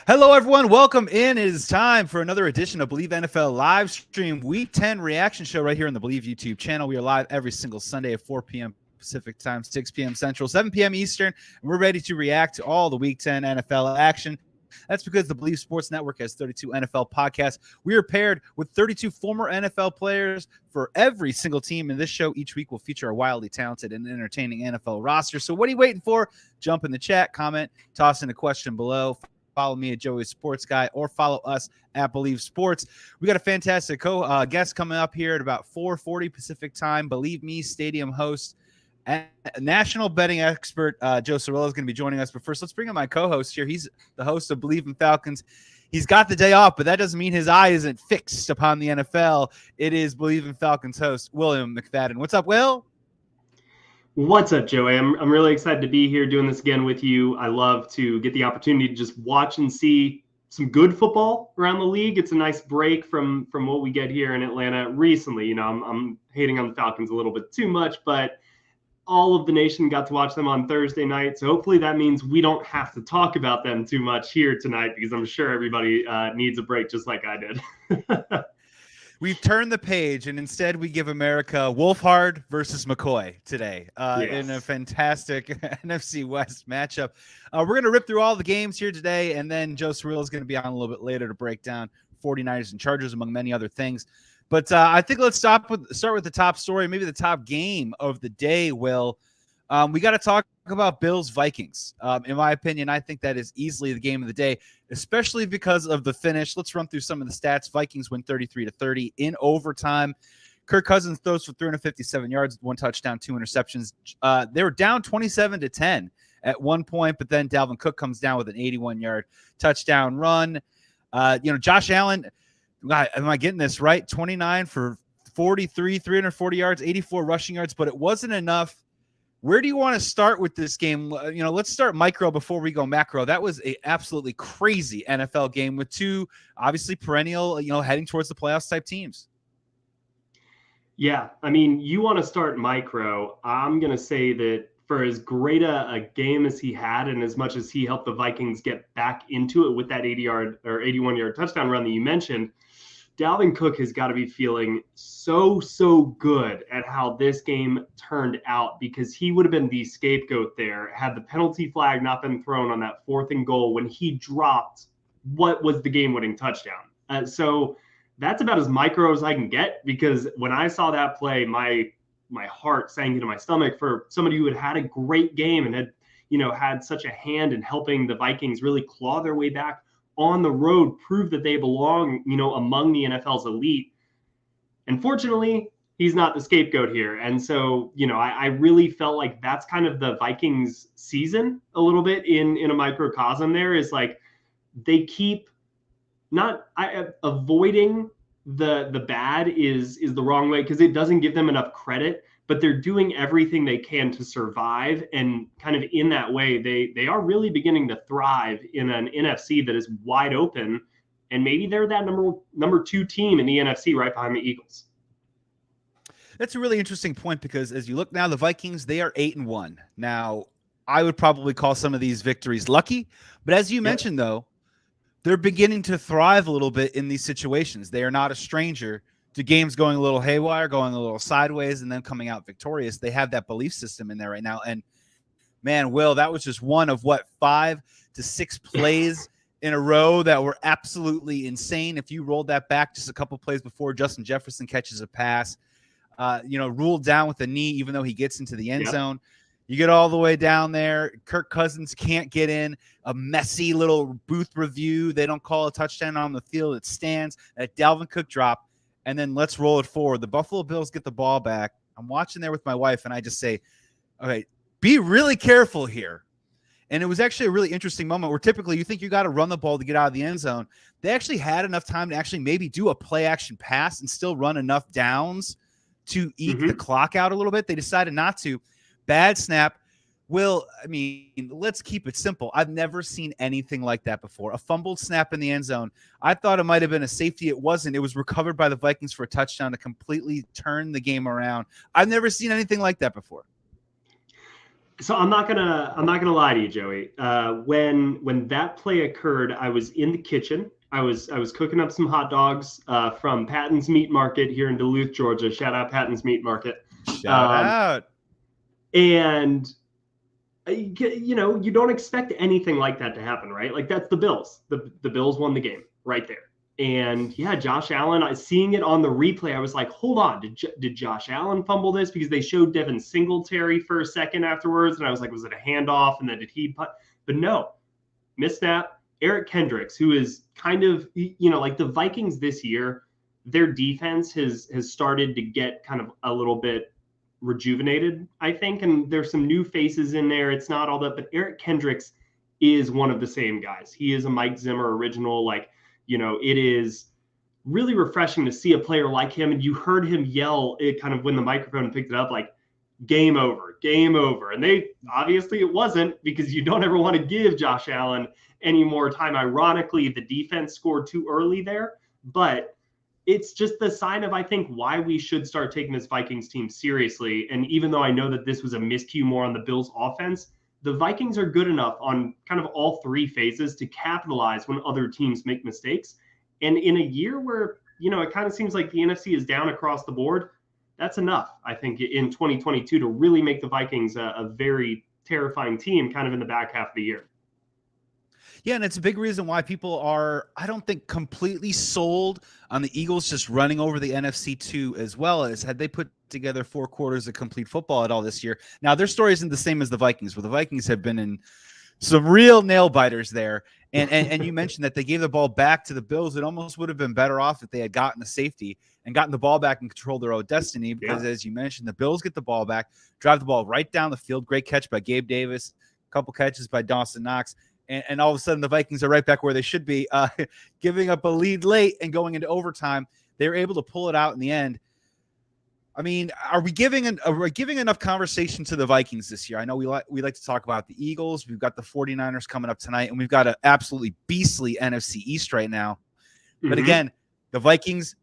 Hello, everyone. Welcome in. It is time for another edition of Bleav NFL live stream Week 10 reaction show right here on the Bleav YouTube channel. We are live every single Sunday at 4 p.m. Pacific time, 6 p.m. Central, 7 p.m. Eastern, and we're ready to react to all the Week 10 NFL action. That's because the Bleav Sports Network has 32 NFL podcasts. We are paired with 32 former NFL players for every single team. In this show, each week will feature a wildly talented and entertaining NFL roster. So what are you waiting for? Jump in the chat, comment, toss in a question below. Follow me at Joey Sports Guy or follow us at Bleav Sports. We got a fantastic guest coming up here at about 4:40 Pacific time. Believe me, stadium host and national betting expert Joe Ceraulo is going to be joining us. But first, let's bring in my co-host here. He's the host of Bleav in Falcons. He's got the day off, but that doesn't mean his eye isn't fixed upon the NFL. It is Bleav in Falcons host William McFadden. What's up, Will? What's up, Joey? I'm really excited to be here doing this again with you. I love to get the opportunity to just watch and see some good football around the league. It's a nice break from what we get here in Atlanta recently. You know, I'm hating on the Falcons a little bit too much, but all of the nation got to watch them on Thursday night. So hopefully that means we don't have to talk about them too much here tonight, because I'm sure everybody needs a break just like I did. We've turned the page, and instead we give America Wolfhard versus McCoy today in a fantastic NFC West matchup. We're going to rip through all the games here today, and then Joe Ceraulo is going to be on a little bit later to break down 49ers and Chargers, among many other things. But I think let's start with the top story, maybe the top game of the day, Will. We got to talk about Bills Vikings. In my opinion, I think that is easily the game of the day, especially because of the finish. Let's run through some of the stats. Vikings win 33-30 in overtime. Kirk Cousins throws for 357 yards, 1 touchdown, 2 interceptions. They were down 27-10 at one point, but then Dalvin Cook comes down with an 81-yard touchdown run. Josh Allen, am I getting this right? 29 for 43, 340 yards, 84 rushing yards, but it wasn't enough. Where do you want to start with this game? Let's start micro before we go macro. That was a absolutely crazy NFL game with two obviously perennial, heading towards the playoffs type teams. Yeah, I mean, you want to start micro. I'm going to say that for as great a game as he had, and as much as he helped the Vikings get back into it with that 80-yard or 81-yard touchdown run that you mentioned, Dalvin Cook has got to be feeling so good at how this game turned out, because he would have been the scapegoat there had the penalty flag not been thrown on that 4th and goal when he dropped what was the game-winning touchdown. So that's about as micro as I can get, because when I saw that play, my heart sank into my stomach for somebody who had a great game and had such a hand in helping the Vikings really claw their way back on the road, prove that they belong, among the NFL's elite. Unfortunately, he's not the scapegoat here. And so, I really felt like that's kind of the Vikings season a little bit in a microcosm there, is like they keep avoiding the bad is the wrong way, because it doesn't give them enough credit, but they're doing everything they can to survive. And kind of in that way, they are really beginning to thrive in an NFC that is wide open. And maybe they're that number 2 team in the NFC right behind the Eagles. That's a really interesting point, because as you look now, the Vikings, they are 8-1. Now, I would probably call some of these victories lucky, but as you mentioned, though, they're beginning to thrive a little bit in these situations. They are not a stranger to games going a little haywire, going a little sideways, and then coming out victorious. They have that belief system in there right now. And man, Will, that was just one of 5 to 6 plays in a row that were absolutely insane. If you rolled that back just a couple plays before, Justin Jefferson catches a pass, ruled down with a knee, even though he gets into the end zone. You get all the way down there. Kirk Cousins can't get in. A messy little booth review. They don't call a touchdown on the field. It stands. That Dalvin Cook drop. And then let's roll it forward. The Buffalo Bills get the ball back. I'm watching there with my wife, and I just say, okay, be really careful here. And it was actually a really interesting moment where typically you think you got to run the ball to get out of the end zone. They actually had enough time to actually maybe do a play action pass and still run enough downs to eke the clock out a little bit. They decided not to. Bad snap. Will, I mean, let's keep it simple. I've never seen anything like that before. A fumbled snap in the end zone. I thought it might have been a safety. It wasn't. It was recovered by the Vikings for a touchdown to completely turn the game around. I've never seen anything like that before. So I'm not gonna lie to you, Joey. When that play occurred, I was in the kitchen. I was cooking up some hot dogs from Patton's Meat Market here in Duluth, Georgia. Shout out Patton's Meat Market. Shout out. And you don't expect anything like that to happen, right? Like that's the Bills. The Bills won the game right there. And yeah, Josh Allen, seeing it on the replay, I was like, hold on, did Josh Allen fumble this? Because they showed Devin Singletary for a second afterwards. And I was like, was it a handoff? And then did he put? But no, missed snap. Eric Kendricks, who is kind of, like the Vikings this year, their defense has started to get kind of a little bit rejuvenated, I think. And there's some new faces in there. It's not all that, but Eric Kendricks is one of the same guys. He is a Mike Zimmer original. Like, it is really refreshing to see a player like him. And you heard him yell it kind of when the microphone picked it up, like, game over, game over. And obviously it wasn't, because you don't ever want to give Josh Allen any more time. Ironically, the defense scored too early there, but it's just the sign of, I think, why we should start taking this Vikings team seriously. And even though I know that this was a miscue more on the Bills offense, the Vikings are good enough on kind of all three phases to capitalize when other teams make mistakes. And in a year where, it kind of seems like the NFC is down across the board, that's enough, I think, in 2022 to really make the Vikings a very terrifying team kind of in the back half of the year. Yeah, and it's a big reason why people are, I don't think, completely sold on the Eagles just running over the NFC too, as well as had they put together 4 quarters of complete football at all this year. Now, their story isn't the same as the Vikings, where the Vikings have been in some real nail biters there. And you mentioned that they gave the ball back to the Bills. It almost would have been better off if they had gotten the safety and gotten the ball back and controlled their own destiny, because as you mentioned, the Bills get the ball back, drive the ball right down the field. Great catch by Gabe Davis, a couple catches by Dawson Knox. And all of a sudden, the Vikings are right back where they should be, giving up a lead late and going into overtime. They were able to pull it out in the end. I mean, are we giving enough conversation to the Vikings this year? I know we like to talk about the Eagles. We've got the 49ers coming up tonight, and we've got an absolutely beastly NFC East right now. Mm-hmm. But again, the Vikings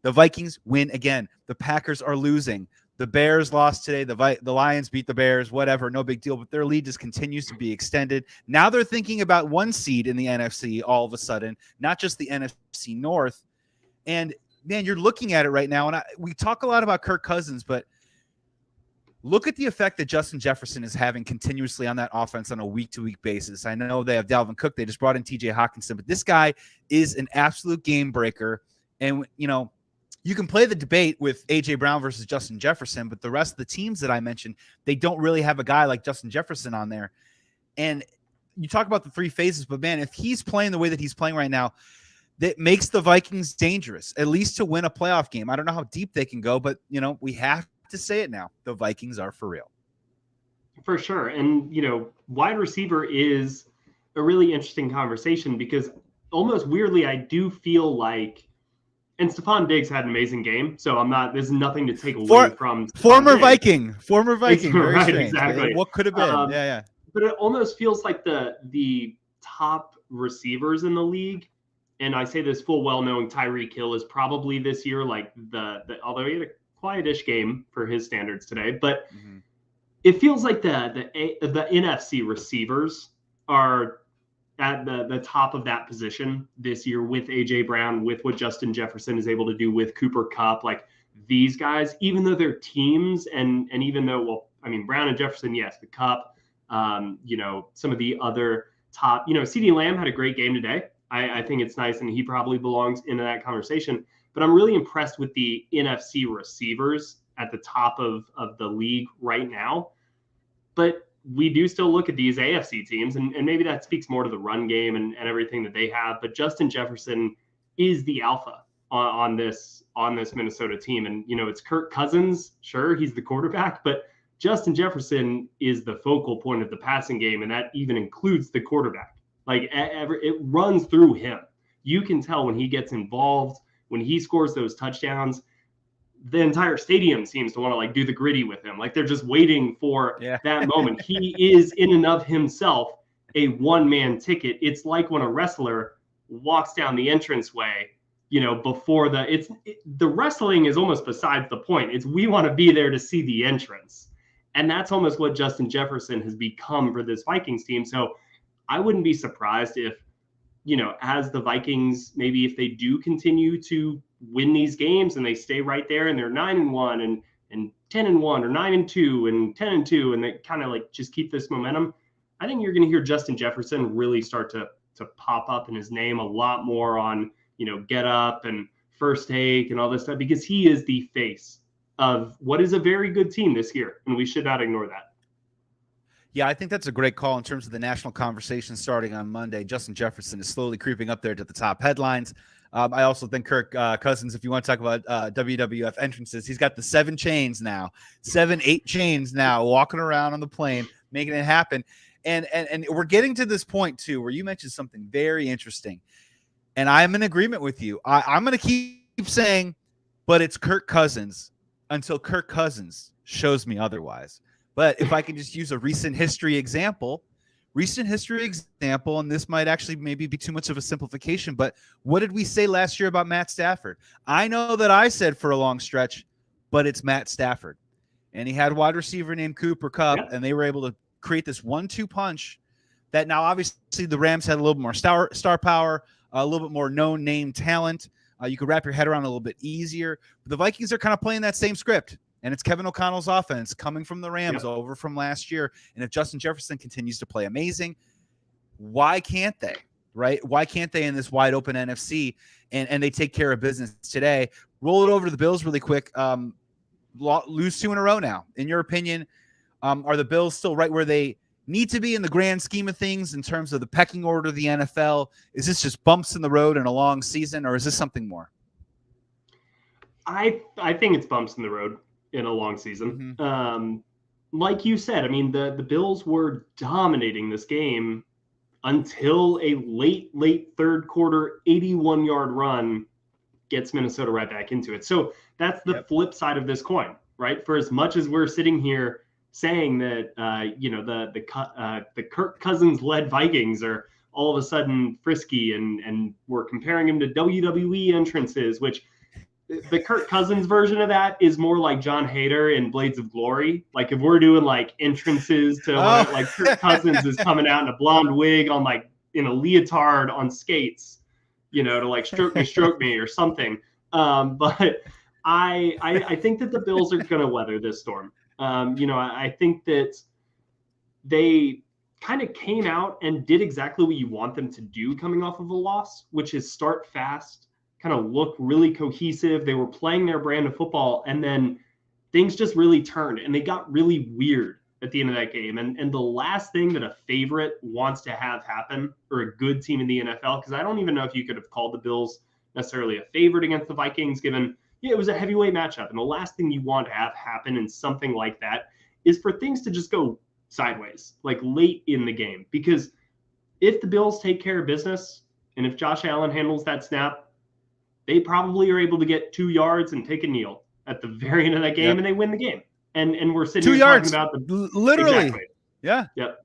win again. The Packers are losing. The Bears lost today. The Lions beat the Bears, whatever, no big deal. But their lead just continues to be extended. Now they're thinking about 1 seed in the NFC all of a sudden, not just the NFC North. And, man, you're looking at it right now. And we talk a lot about Kirk Cousins, but look at the effect that Justin Jefferson is having continuously on that offense on a week-to-week basis. I know they have Dalvin Cook. They just brought in TJ Hawkinson. But this guy is an absolute game breaker. And, you can play the debate with A.J. Brown versus Justin Jefferson, but the rest of the teams that I mentioned, they don't really have a guy like Justin Jefferson on there. And you talk about the 3 phases, but, man, if he's playing the way that he's playing right now, that makes the Vikings dangerous, at least to win a playoff game. I don't know how deep they can go, but, we have to say it now. The Vikings are for real. For sure. And, wide receiver is a really interesting conversation, because almost weirdly, I do feel like, and Stephon Diggs had an amazing game, so there's nothing to take away from former Viking. Very right, strange. Exactly. What could have been? Yeah. But it almost feels like the top receivers in the league, and I say this full well knowing Tyreek Hill is probably this year like although he had a quietish game for his standards today, but it feels like the NFC receivers are at the top of that position this year, with A.J. Brown, with what Justin Jefferson is able to do, with Cooper Kupp. Like, these guys, even though they're teams, and even though, Brown and Jefferson, yes, the Kupp, some of the other top, CeeDee Lamb had a great game today. I think it's nice, and he probably belongs into that conversation. But I'm really impressed with the NFC receivers at the top of the league right now. But we do still look at these AFC teams, and maybe that speaks more to the run game and everything that they have. But Justin Jefferson is the alpha on this Minnesota team. And, it's Kirk Cousins. Sure, he's the quarterback, but Justin Jefferson is the focal point of the passing game, and that even includes the quarterback. Like, it runs through him. You can tell when he gets involved, when he scores those touchdowns, the entire stadium seems to want to do the gritty with him. Like, they're just waiting for that moment. He is in and of himself a one-man ticket. It's like when a wrestler walks down the entranceway, before the wrestling is almost besides the point. It's we want to be there to see the entrance. And that's almost what Justin Jefferson has become for this Vikings team. So I wouldn't be surprised if, as the Vikings, maybe if they do continue to win these games and they stay right there and they're 9-1 and 10-1 or 9-2 and 10-2, and they kind of like just keep this momentum, I think you're going to hear Justin Jefferson really start to pop up in his name a lot more on, Get Up and First Take and all this stuff, because he is the face of what is a very good team this year, and we should not ignore that. Yeah, I think that's a great call in terms of the national conversation starting on Monday. Justin Jefferson is slowly creeping up there to the top headlines. I also think Kirk Cousins, if you want to talk about WWF entrances, he's got the 7 chains now, 8 chains now, walking around on the plane, making it happen. And we're getting to this point, too, where you mentioned something very interesting. And I'm in agreement with you. I'm going to keep saying, but it's Kirk Cousins until Kirk Cousins shows me otherwise. But if I can just use a recent history example, and this might actually maybe be too much of a simplification, but what did we say last year about Matt Stafford? I know that I said for a long stretch, but it's Matt Stafford. And he had a wide receiver named Cooper Kupp, and they were able to create this 1-2 punch that now obviously the Rams had a little bit more star power, a little bit more known name talent. You could wrap your head around a little bit easier. But the Vikings are kind of playing that same script. And it's Kevin O'Connell's offense coming from the Rams over from last year. And if Justin Jefferson continues to play amazing, why can't they, right? Why can't they in this wide open NFC and they take care of business today? Roll it over to the Bills really quick. Lose 2 in a row now. In your opinion, are the Bills still right where they need to be in the grand scheme of things in terms of the pecking order of the NFL? Is this just bumps in the road in a long season, or is this something more? I think it's bumps in the road in a long season. Mm-hmm. Like you said, I mean, the Bills were dominating this game until a late third quarter 81-yard run gets Minnesota right back into it. So that's the flip side of this coin, right? For as much as we're sitting here saying that, the Kirk Cousins led Vikings are all of a sudden frisky and we're comparing him to WWE entrances, which the Kirk Cousins version of that is more like John Hader in Blades of Glory. Like if we're doing like entrances to like Kirk Cousins is coming out in a blonde wig on like in a leotard on skates, to like stroke me or something. But I think that the Bills are going to weather this storm. I think that they kind of came out and did exactly what you want them to do coming off of a loss, which is start fast, kind of look really cohesive. They were playing their brand of football, and then things just really turned and they got really weird at the end of that game. And the last thing that a favorite wants to have happen, or a good team in the NFL, because I don't even know if you could have called the Bills necessarily a favorite against the Vikings, given it was a heavyweight matchup. And the last thing you want to have happen in something like that is for things to just go sideways, like late in the game. Because if the Bills take care of business, and if Josh Allen handles that snap, they probably are able to get 2 yards and take a kneel at the very end of that game, and they win the game. And we're sitting 2 here yards, talking about the literally. Exactly. Yeah. Yep.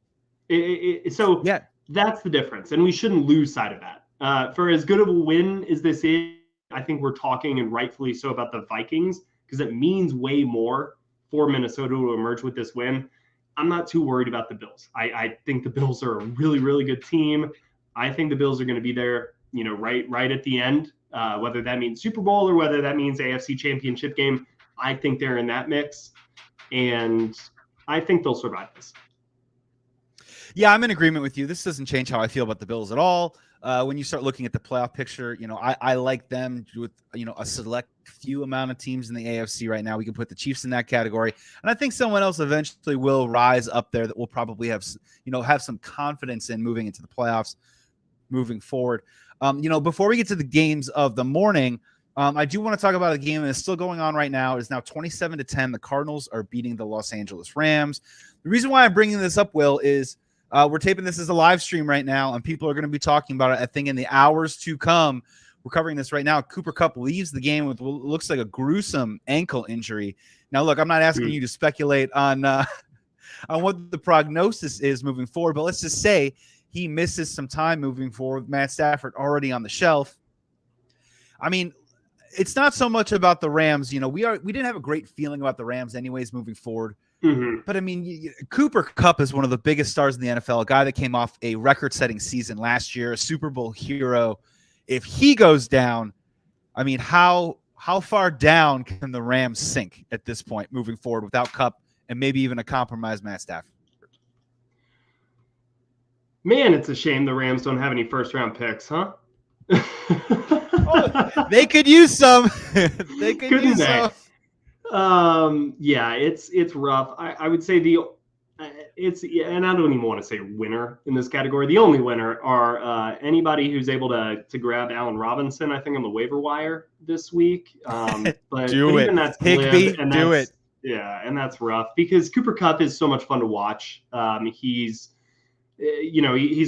That's the difference, and we shouldn't lose sight of that. For as good of a win as this is, I think we're talking, and rightfully so, about the Vikings, because it means way more for Minnesota to emerge with this win. I'm not too worried about the Bills. I think the Bills are a really, really good team. I think the Bills are going to be there, right at the end. Whether that means Super Bowl or whether that means AFC Championship game, I think they're in that mix, and I think they'll survive this. Yeah, I'm in agreement with you. This doesn't change how I feel about the Bills at all. When you start looking at the playoff picture, I like them with, a select few amount of teams in the AFC right now. We can put the Chiefs in that category. And I think someone else eventually will rise up there that will probably have some confidence in moving into the playoffs moving forward. Before we get to the games of the morning, I do want to talk about a game that is still going on right now. It is now 27-10. The Cardinals are beating the Los Angeles Rams. The reason why I'm bringing this up, Will, is we're taping this as a live stream right now, and people are going to be talking about it, I think, in the hours to come. We're covering this right now. Cooper Kupp leaves the game with what looks like a gruesome ankle injury. Now, look, I'm not asking you to speculate on what the prognosis is moving forward, but let's just say he misses some time moving forward. Matt Stafford already on the shelf. I mean, it's not so much about the Rams. We didn't have a great feeling about the Rams anyways moving forward. Mm-hmm. But I mean, Cooper Kupp is one of the biggest stars in the NFL, a guy that came off a record-setting season last year, a Super Bowl hero. If he goes down, I mean, how far down can the Rams sink at this point moving forward without Kupp and maybe even a compromised Matt Stafford? Man, it's a shame the Rams don't have any first-round picks, huh? They could use some. They could Couldn't use they? some. Yeah, it's rough. I would say and I don't even want to say winner in this category. The only winner are anybody who's able to grab Allen Robinson, I think, on the waiver wire this week. But even that's Higbee, glib, and do it. Yeah, and that's rough because Cooper Kupp is so much fun to watch. He's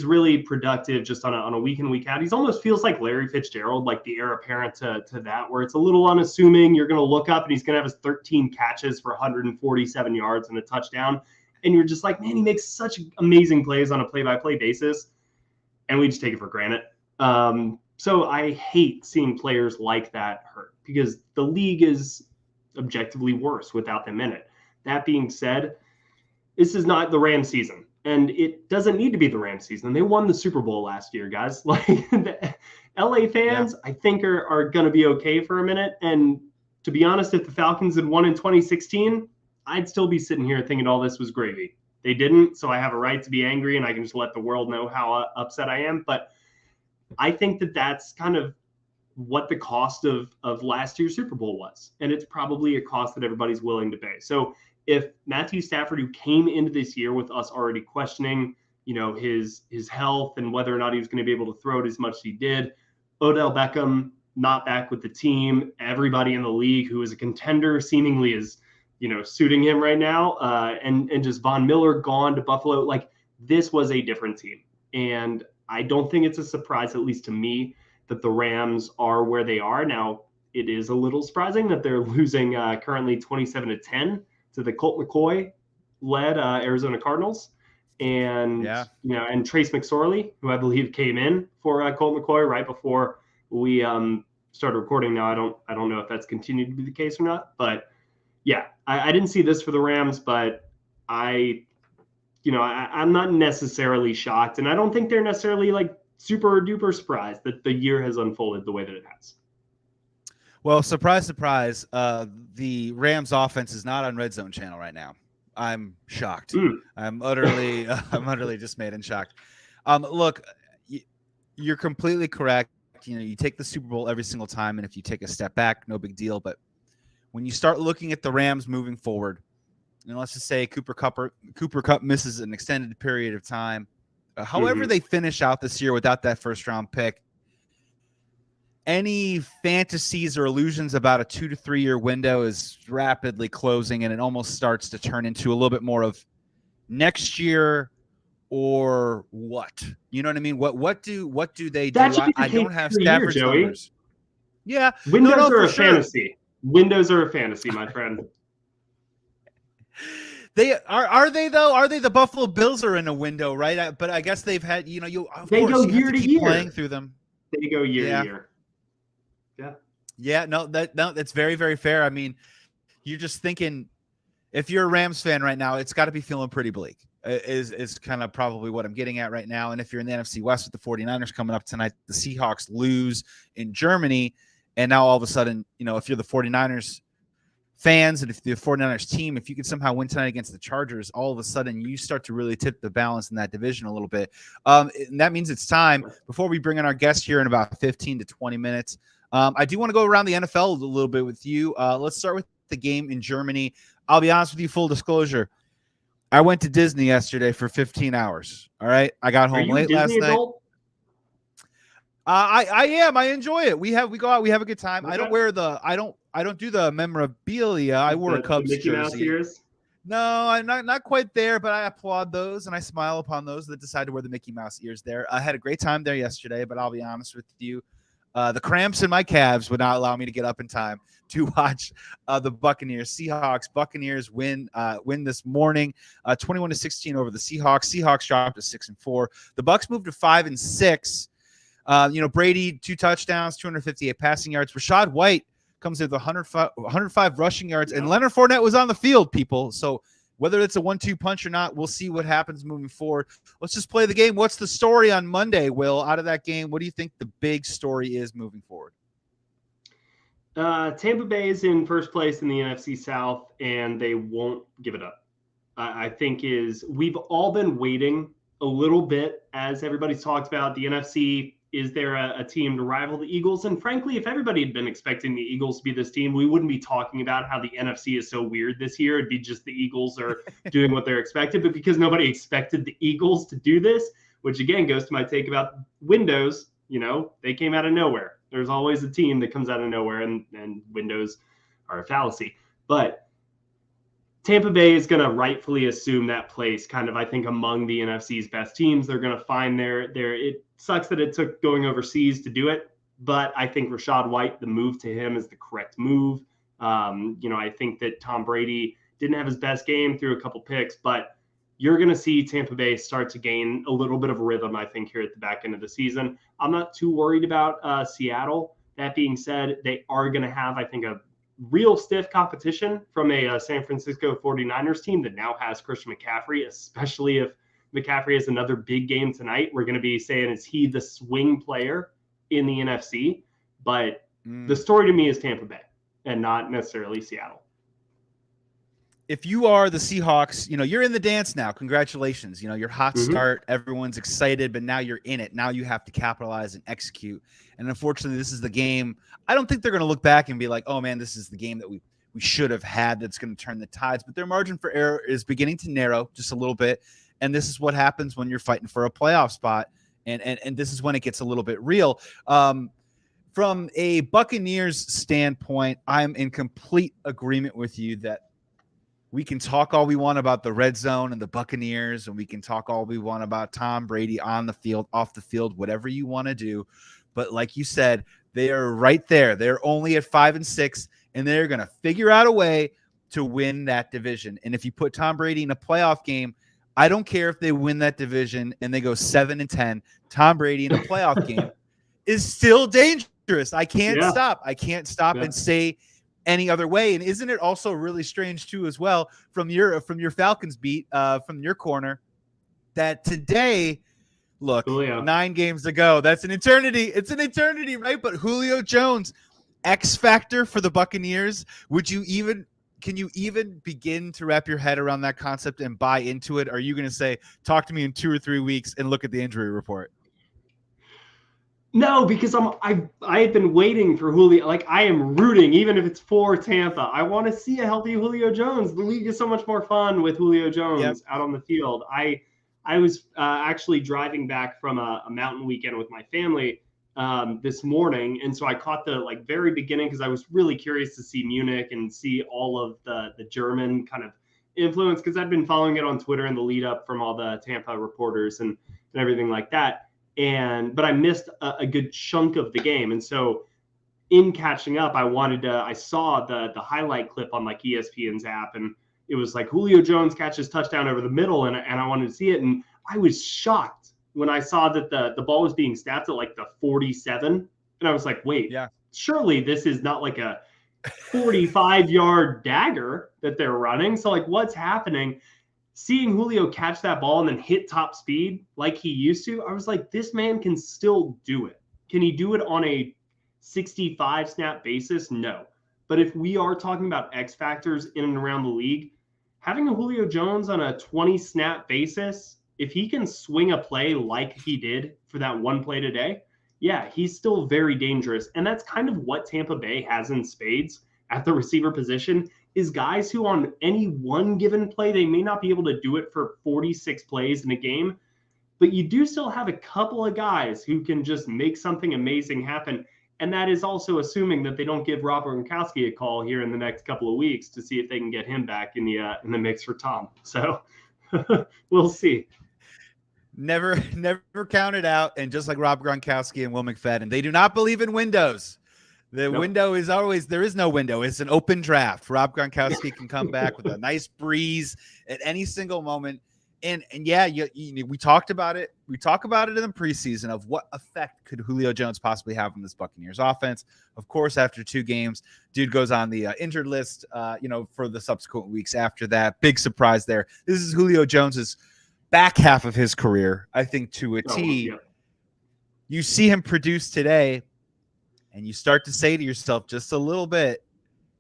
really productive just on a week in, week out. He's almost feels like Larry Fitzgerald, like the heir apparent to that, where it's a little unassuming. You're going to look up and he's going to have his 13 catches for 147 yards and a touchdown. And you're just like, man, he makes such amazing plays on a play-by-play basis. And we just take it for granted. So I hate seeing players like that hurt because the league is objectively worse without them in it. That being said, this is not the Rams season. And it doesn't need to be the Rams season. They won the Super Bowl last year, guys. Like the LA fans, I think are going to be okay for a minute. And to be honest, if the Falcons had won in 2016, I'd still be sitting here thinking all this was gravy. They didn't, so I have a right to be angry, and I can just let the world know how upset I am. But I think that's kind of what the cost of last year's Super Bowl was. And it's probably a cost that everybody's willing to pay. So if Matthew Stafford, who came into this year with us already questioning, his health and whether or not he was going to be able to throw it as much as he did, Odell Beckham not back with the team, everybody in the league who is a contender seemingly is, suiting him right now, and just Von Miller gone to Buffalo. Like, this was a different team. And I don't think it's a surprise, at least to me, that the Rams are where they are. Now, it is a little surprising that they're losing currently 27-10 to the Colt McCoy-led Arizona Cardinals, and and Trace McSorley, who I Bleav came in for Colt McCoy right before we started recording. Now I don't know if that's continued to be the case or not, but yeah, I didn't see this for the Rams, but I'm not necessarily shocked, and I don't think they're necessarily like super duper surprised that the year has unfolded the way that it has. Well, surprise, surprise. The Rams offense is not on Red Zone channel right now. I'm shocked. I'm utterly dismayed and shocked. Look, you're completely correct. You take the Super Bowl every single time, and if you take a step back, no big deal. But when you start looking at the Rams moving forward, and let's just say Cooper Kupp misses an extended period of time, however they finish out this year without that first-round pick, any fantasies or illusions about a 2 to 3 year window is rapidly closing, and it almost starts to turn into a little bit more of next year or what? You know what I mean? What do they do? I don't have Stafford's numbers. Yeah, windows are a fantasy. Windows are a fantasy, my friend. They are they though? Are they? The Buffalo Bills are in a window, right? But I guess they've had they go year to year playing through them. They go year to year. Yeah, that's very, very fair. I mean, you're just thinking, if you're a Rams fan right now, it's got to be feeling pretty bleak. Is kind of probably what I'm getting at right now. And if you're in the NFC West with the 49ers coming up tonight, the Seahawks lose in Germany, and now all of a sudden, if you're the 49ers fans and if the 49ers team, if you can somehow win tonight against the Chargers, all of a sudden you start to really tip the balance in that division a little bit. And that means it's time, before we bring in our guest here in about 15 to 20 minutes, I do want to go around the NFL a little bit with you. Let's start with the game in Germany. I'll be honest with you, full disclosure. I went to Disney yesterday for 15 hours. All right. I got home late last night. I am. I enjoy it. We go out. We have a good time. Okay. I don't wear I don't do the memorabilia. I wore a Cubs Mickey Mouse jersey. Ears? No, I'm not quite there, but I applaud those and I smile upon those that decide to wear the Mickey Mouse ears there. I had a great time there yesterday, but I'll be honest with you. The cramps in my calves would not allow me to get up in time to watch the Buccaneers. Buccaneers win this morning, 21-16 over the Seahawks. Seahawks dropped to 6-4. The Bucs moved to 5-6. Brady 2 touchdowns, 258 passing yards. Rachaad White comes in with 105 rushing yards, and Leonard Fournette was on the field, people. So whether it's a 1-2 punch or not, we'll see what happens moving forward. Let's just play the game. What's the story on Monday, Will, out of that game? What do you think the big story is moving forward? Tampa Bay is in first place in the NFC South, and they won't give it up. I think we've all been waiting a little bit, as everybody's talked about the NFC. Is there a team to rival the Eagles? And frankly, if everybody had been expecting the Eagles to be this team, we wouldn't be talking about how the NFC is so weird this year. It'd be just the Eagles are doing what they're expected. But because nobody expected the Eagles to do this, which again goes to my take about windows, they came out of nowhere. There's always a team that comes out of nowhere, and windows are a fallacy. But Tampa Bay is going to rightfully assume that place kind of, I think, among the NFC's best teams. They're going to find it sucks that it took going overseas to do it, but I think Rachaad White, the move to him is the correct move. I think that Tom Brady didn't have his best game, threw a couple picks, but you're going to see Tampa Bay start to gain a little bit of rhythm, I think, here at the back end of the season. I'm not too worried about Seattle. That being said, they are going to have, I think, a real stiff competition from a San Francisco 49ers team that now has Christian McCaffrey, especially if McCaffrey has another big game tonight. We're going to be saying, is he the swing player in the NFC? But the story to me is Tampa Bay and not necessarily Seattle. If you are the Seahawks, you're in the dance now. Congratulations. Your hot start, everyone's excited, but now you're in it. Now you have to capitalize and execute. And unfortunately, this is the game. I don't think they're going to look back and be like, oh man, this is the game that we should have had that's going to turn the tides. But their margin for error is beginning to narrow just a little bit. And this is what happens when you're fighting for a playoff spot. And this is when it gets a little bit real. From a Buccaneers standpoint, I'm in complete agreement with you that we can talk all we want about the red zone and the Buccaneers, and we can talk all we want about Tom Brady on the field, off the field, whatever you want to do. But like you said, they are right there. They're only at 5-6, and they're going to figure out a way to win that division. And if you put Tom Brady in a playoff game, I don't care if they win that division and they go 7-10. Tom Brady in a playoff game is still dangerous. I can't stop. I can't stop and say any other way. And isn't it also really strange too, as well, from your Falcons beat, from your corner, that today, look, Julio. 9 games to go. That's an eternity. It's an eternity, right? But Julio Jones, X factor for the Buccaneers. Can you even begin to wrap your head around that concept and buy into it? Are you going to say, talk to me in 2 or 3 weeks and look at the injury report? No, because I've been waiting for Julio. Like, I am rooting, even if it's for Tampa. I want to see a healthy Julio Jones. The league is so much more fun with Julio Jones out on the field. I was actually driving back from a mountain weekend with my family this morning, and so I caught the very beginning because I was really curious to see Munich and see all of the German kind of influence, because I'd been following it on Twitter in the lead up from all the Tampa reporters and everything like that. But I missed a good chunk of the game. And so in catching up, I saw the highlight clip on ESPN's app, and it was Julio Jones catches touchdown over the middle. And I wanted to see it. And I was shocked when I saw that the ball was being snapped at the 47. And I was like, wait, surely this is not a 45-yard dagger that they're running. So what's happening? Seeing Julio catch that ball and then hit top speed like he used to, I was like, this man can still do it. Can he do it on a 65 snap basis? No. But if we are talking about X factors in and around the league, having a Julio Jones on a 20 snap basis, if he can swing a play like he did for that one play today, he's still very dangerous. And that's kind of what Tampa Bay has in spades at the receiver position, is guys who on any one given play, they may not be able to do it for 46 plays in a game, but you do still have a couple of guys who can just make something amazing happen. And that is also assuming that they don't give Rob Gronkowski a call here in the next couple of weeks to see if they can get him back in the mix for Tom. So we'll see. Never count it out. And just like Rob Gronkowski and Will McFadden, they do not believe in windows. The window is always, there is no window. It's an open draft. Rob Gronkowski can come back with a nice breeze at any single moment. And yeah, we talked about it. We talk about it in the preseason of what effect could Julio Jones possibly have on this Buccaneers offense. Of course, after 2 games, dude goes on the injured list, for the subsequent weeks after that. Big surprise there. This is Julio Jones's back half of his career, I think, to a T. Yeah. You see him produce today, and you start to say to yourself just a little bit,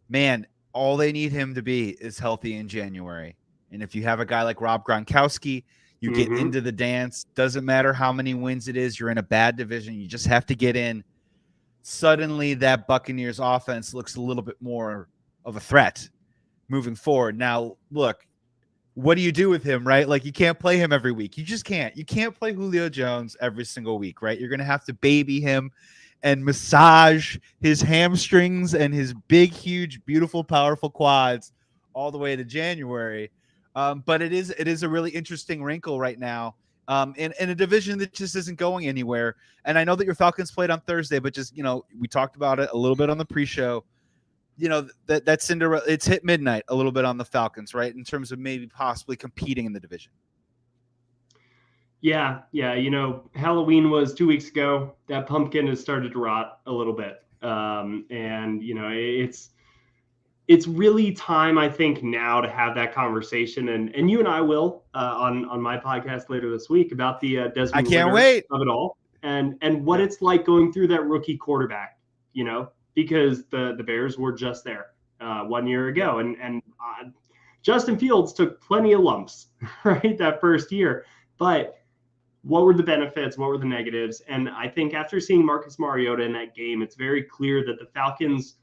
man, all they need him to be is healthy in January. And if you have a guy like Rob Gronkowski, you get into the dance. Doesn't matter how many wins it is. You're in a bad division. You just have to get in. Suddenly, that Buccaneers offense looks a little bit more of a threat moving forward. Now, look, what do you do with him, right? Like, you can't play him every week. You just can't. You can't play Julio Jones every single week, right? You're going to have to baby him and massage his hamstrings and his big, huge, beautiful, powerful quads all the way to January. But it is a really interesting wrinkle right now in a division that just isn't going anywhere. And I know that your Falcons played on Thursday, but just, we talked about it a little bit on the pre-show. That Cinderella, it's hit midnight a little bit on the Falcons, right? In terms of maybe possibly competing in the division. Yeah. Halloween was 2 weeks ago. That pumpkin has started to rot a little bit. And it's really time, I think, now to have that conversation. And you and I will on my podcast later this week about the Desmond I can't Ritter wait of it all and what it's like going through that rookie quarterback, because the Bears were just there 1 year ago. And Justin Fields took plenty of lumps, right, that first year. But what were the benefits? What were the negatives? And I think after seeing Marcus Mariota in that game, it's very clear that the Falcons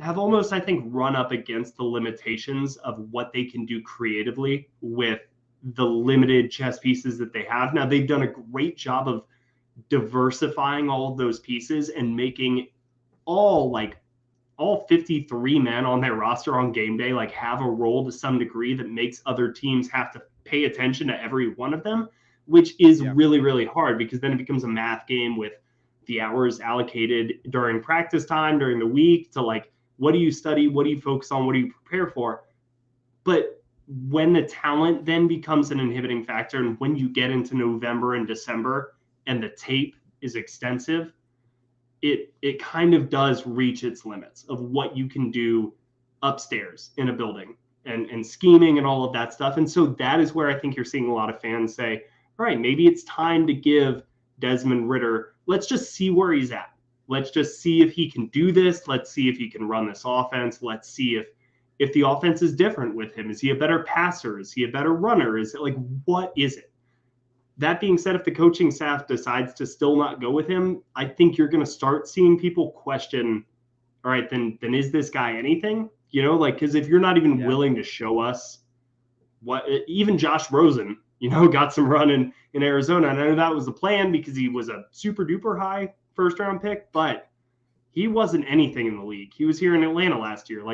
have almost, I think, run up against the limitations of what they can do creatively with the limited chess pieces that they have. Now, they've done a great job of diversifying all of those pieces and making all 53 men on their roster on game day have a role to some degree that makes other teams have to pay attention to every one of them, which is really, really hard, because then it becomes a math game with the hours allocated during practice time, during the week, to what do you study? What do you focus on? What do you prepare for? But when the talent then becomes an inhibiting factor, and when you get into November and December and the tape is extensive, it kind of does reach its limits of what you can do upstairs in a building and scheming and all of that stuff. And so that is where I think you're seeing a lot of fans say, all right, maybe it's time to give Desmond Ritter, let's just see where he's at. Let's just see if he can do this. Let's see if he can run this offense. Let's see if the offense is different with him. Is he a better passer? Is he a better runner? Is it what is it? That being said, if the coaching staff decides to still not go with him, I think you're going to start seeing people question, all right, then is this guy anything? Because if you're not even willing to show us even Josh Rosen, got some run in Arizona. And I know that was the plan because he was a super duper high first round pick, but he wasn't anything in the league. He was here in Atlanta last year.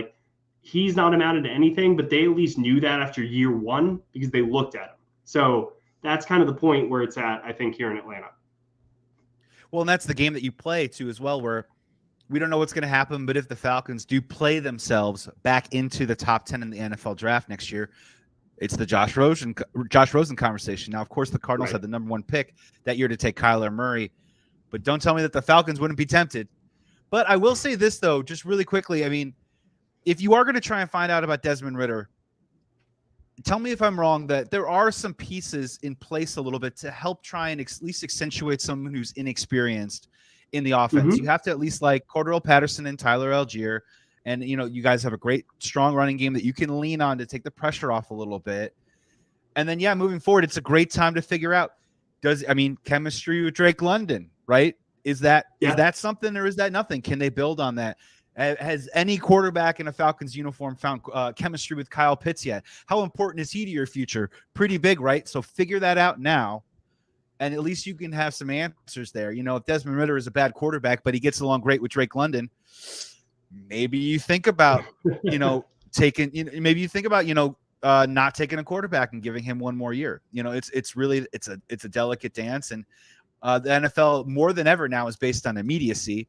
He's not amounted to anything, but they at least knew that after year one because they looked at him. So that's kind of the point where it's at, I think, here in Atlanta. Well, and that's the game that you play too as well, where we don't know what's going to happen, but if the Falcons do play themselves back into the top 10 in the NFL draft next year, it's the Josh Rosen conversation. Now, of course, the Cardinals had the number 1 pick that year to take Kyler Murray, but don't tell me that the Falcons wouldn't be tempted. But I will say this, though, just really quickly. I mean, if you are going to try and find out about Desmond Ritter, tell me if I'm wrong that there are some pieces in place a little bit to help try and at least accentuate someone who's inexperienced in the offense. You have to at least like Cordero Patterson and Tyler Algier. And, you guys have a great, strong running game that you can lean on to take the pressure off a little bit. And then, moving forward, it's a great time to figure out, chemistry with Drake London, right? Is that something or is that nothing? Can they build on that? Has any quarterback in a Falcons uniform found chemistry with Kyle Pitts yet? How important is he to your future? Pretty big, right? So figure that out now. And at least you can have some answers there. If Desmond Ritter is a bad quarterback, but he gets along great with Drake London, maybe you think about, not taking a quarterback and giving him one more year. It's really a delicate dance. And the NFL more than ever now is based on immediacy.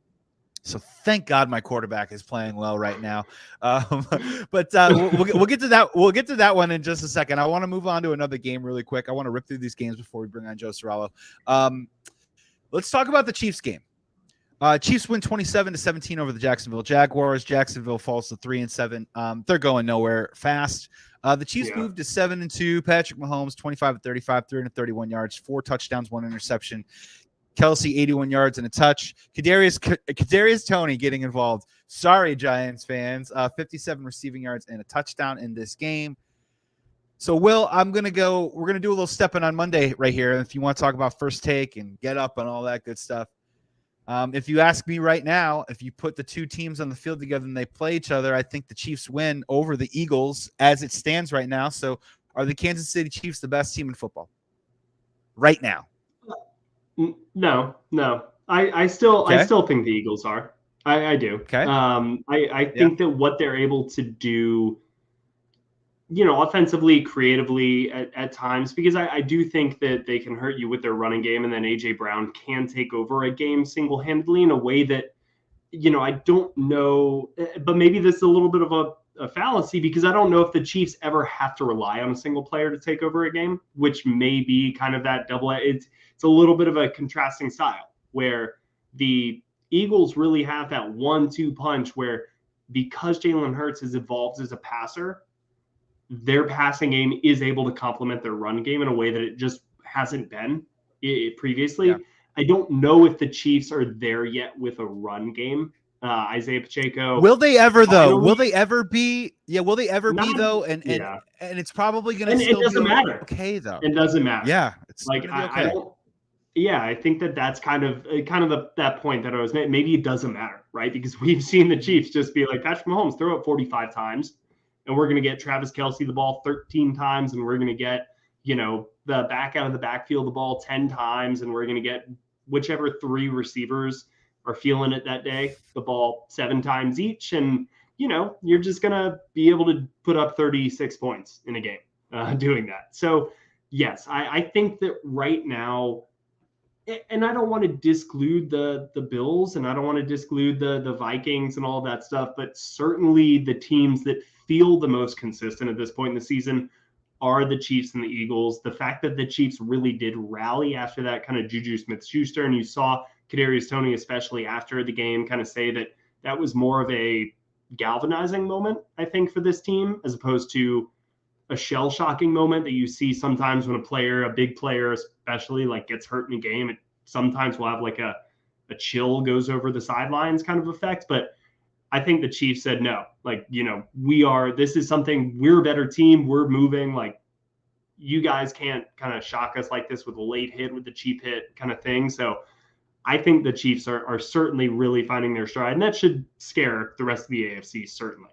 So thank God my quarterback is playing well right now. But we'll get to that. We'll get to that one in just a second. I want to move on to another game really quick. I want to rip through these games before we bring on Joe Ceraulo. Let's talk about the Chiefs game. Chiefs win 27-17 over the Jacksonville Jaguars. Jacksonville falls to 3-7. They're going nowhere fast. The Chiefs moved to 7-2. Patrick Mahomes, 25-35, 331 yards, 4 touchdowns, 1 interception. Kelsey, 81 yards and a touch. Kadarius Toney getting involved. Sorry, Giants fans. 57 receiving yards and a touchdown in this game. So, Will, we're going to do a little stepping on Monday right here. If you want to talk about first take and get up and all that good stuff. If you ask me right now, if you put the two teams on the field together and they play each other, I think the Chiefs win over the Eagles as it stands right now. So are the Kansas City Chiefs the best team in football right now? No. I still think the Eagles are. I do. Okay. I think that what they're able to do, offensively, creatively at times, because I do think that they can hurt you with their running game, and then A.J. Brown can take over a game single-handedly in a way that, I don't know, but maybe this is a little bit of a fallacy, because I don't know if the Chiefs ever have to rely on a single player to take over a game, which may be kind of that double. It's a little bit of a contrasting style where the Eagles really have that 1-2 punch where, because Jalen Hurts has evolved as a passer, their passing game is able to complement their run game in a way that it just hasn't been previously. Yeah. I don't know if the Chiefs are there yet with a run game. Isaiah Pacheco. Will they ever though? Will they ever be? Yeah. Will they ever be though? And it's probably going to still it doesn't matter. Okay though. It doesn't matter. Yeah. It's like gonna be okay. I think that's kind of that point that I was making. Maybe it doesn't matter, right? Because we've seen the Chiefs just be like, Patrick Mahomes, throw it 45 times. And we're going to get Travis Kelce the ball 13 times, and we're going to get, the back out of the backfield the ball 10 times, and we're going to get whichever 3 receivers are feeling it that day the ball 7 times each. And, you're just going to be able to put up 36 points in a game doing that. So, yes, I think that right now, and I don't want to disclude the Bills, and I don't want to disclude the Vikings and all that stuff, but certainly the teams that feel the most consistent at this point in the season are the Chiefs and the Eagles. The fact that the Chiefs really did rally after that kind of Juju Smith-Schuster, and you saw Kadarius Toney, especially after the game, kind of say that was more of a galvanizing moment, I think, for this team, as opposed to a shell-shocking moment that you see sometimes when a big player especially, like, gets hurt in a game. It sometimes will have like a chill goes over the sidelines kind of effect. But I think the Chiefs said, no, like, this is something, we're a better team. We're moving. Like, you guys can't kind of shock us like this with a late hit, with the cheap hit kind of thing. So I think the Chiefs are certainly really finding their stride, and that should scare the rest of the AFC, certainly.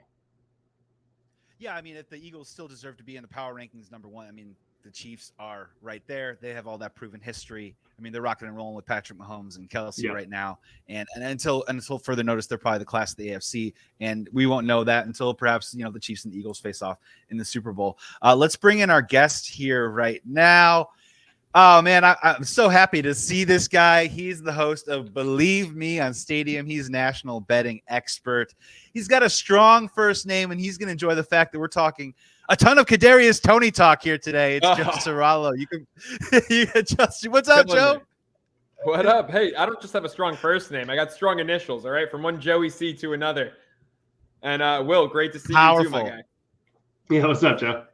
Yeah, I mean, if the Eagles still deserve to be in the power rankings number 1, I mean, the Chiefs are right there. They have all that proven history. I mean, they're rocking and rolling with Patrick Mahomes and Kelsey right now. And until further notice, they're probably the class of the AFC. And we won't know that until perhaps, the Chiefs and the Eagles face off in the Super Bowl. Let's bring in our guest here right now. Oh, man, I'm so happy to see this guy. He's the host of Bleav Me on Stadium. He's national betting expert. He's got a strong first name, and he's going to enjoy the fact that we're talking a ton of Kadarius Toney talk here today. It's Joe Ceraulo. What's up, Joe? What up? Hey, I don't just have a strong first name. I got strong initials, all right, from one Joey C to another. And Will, great to see you too, my guy. Yeah, what's up, Joe?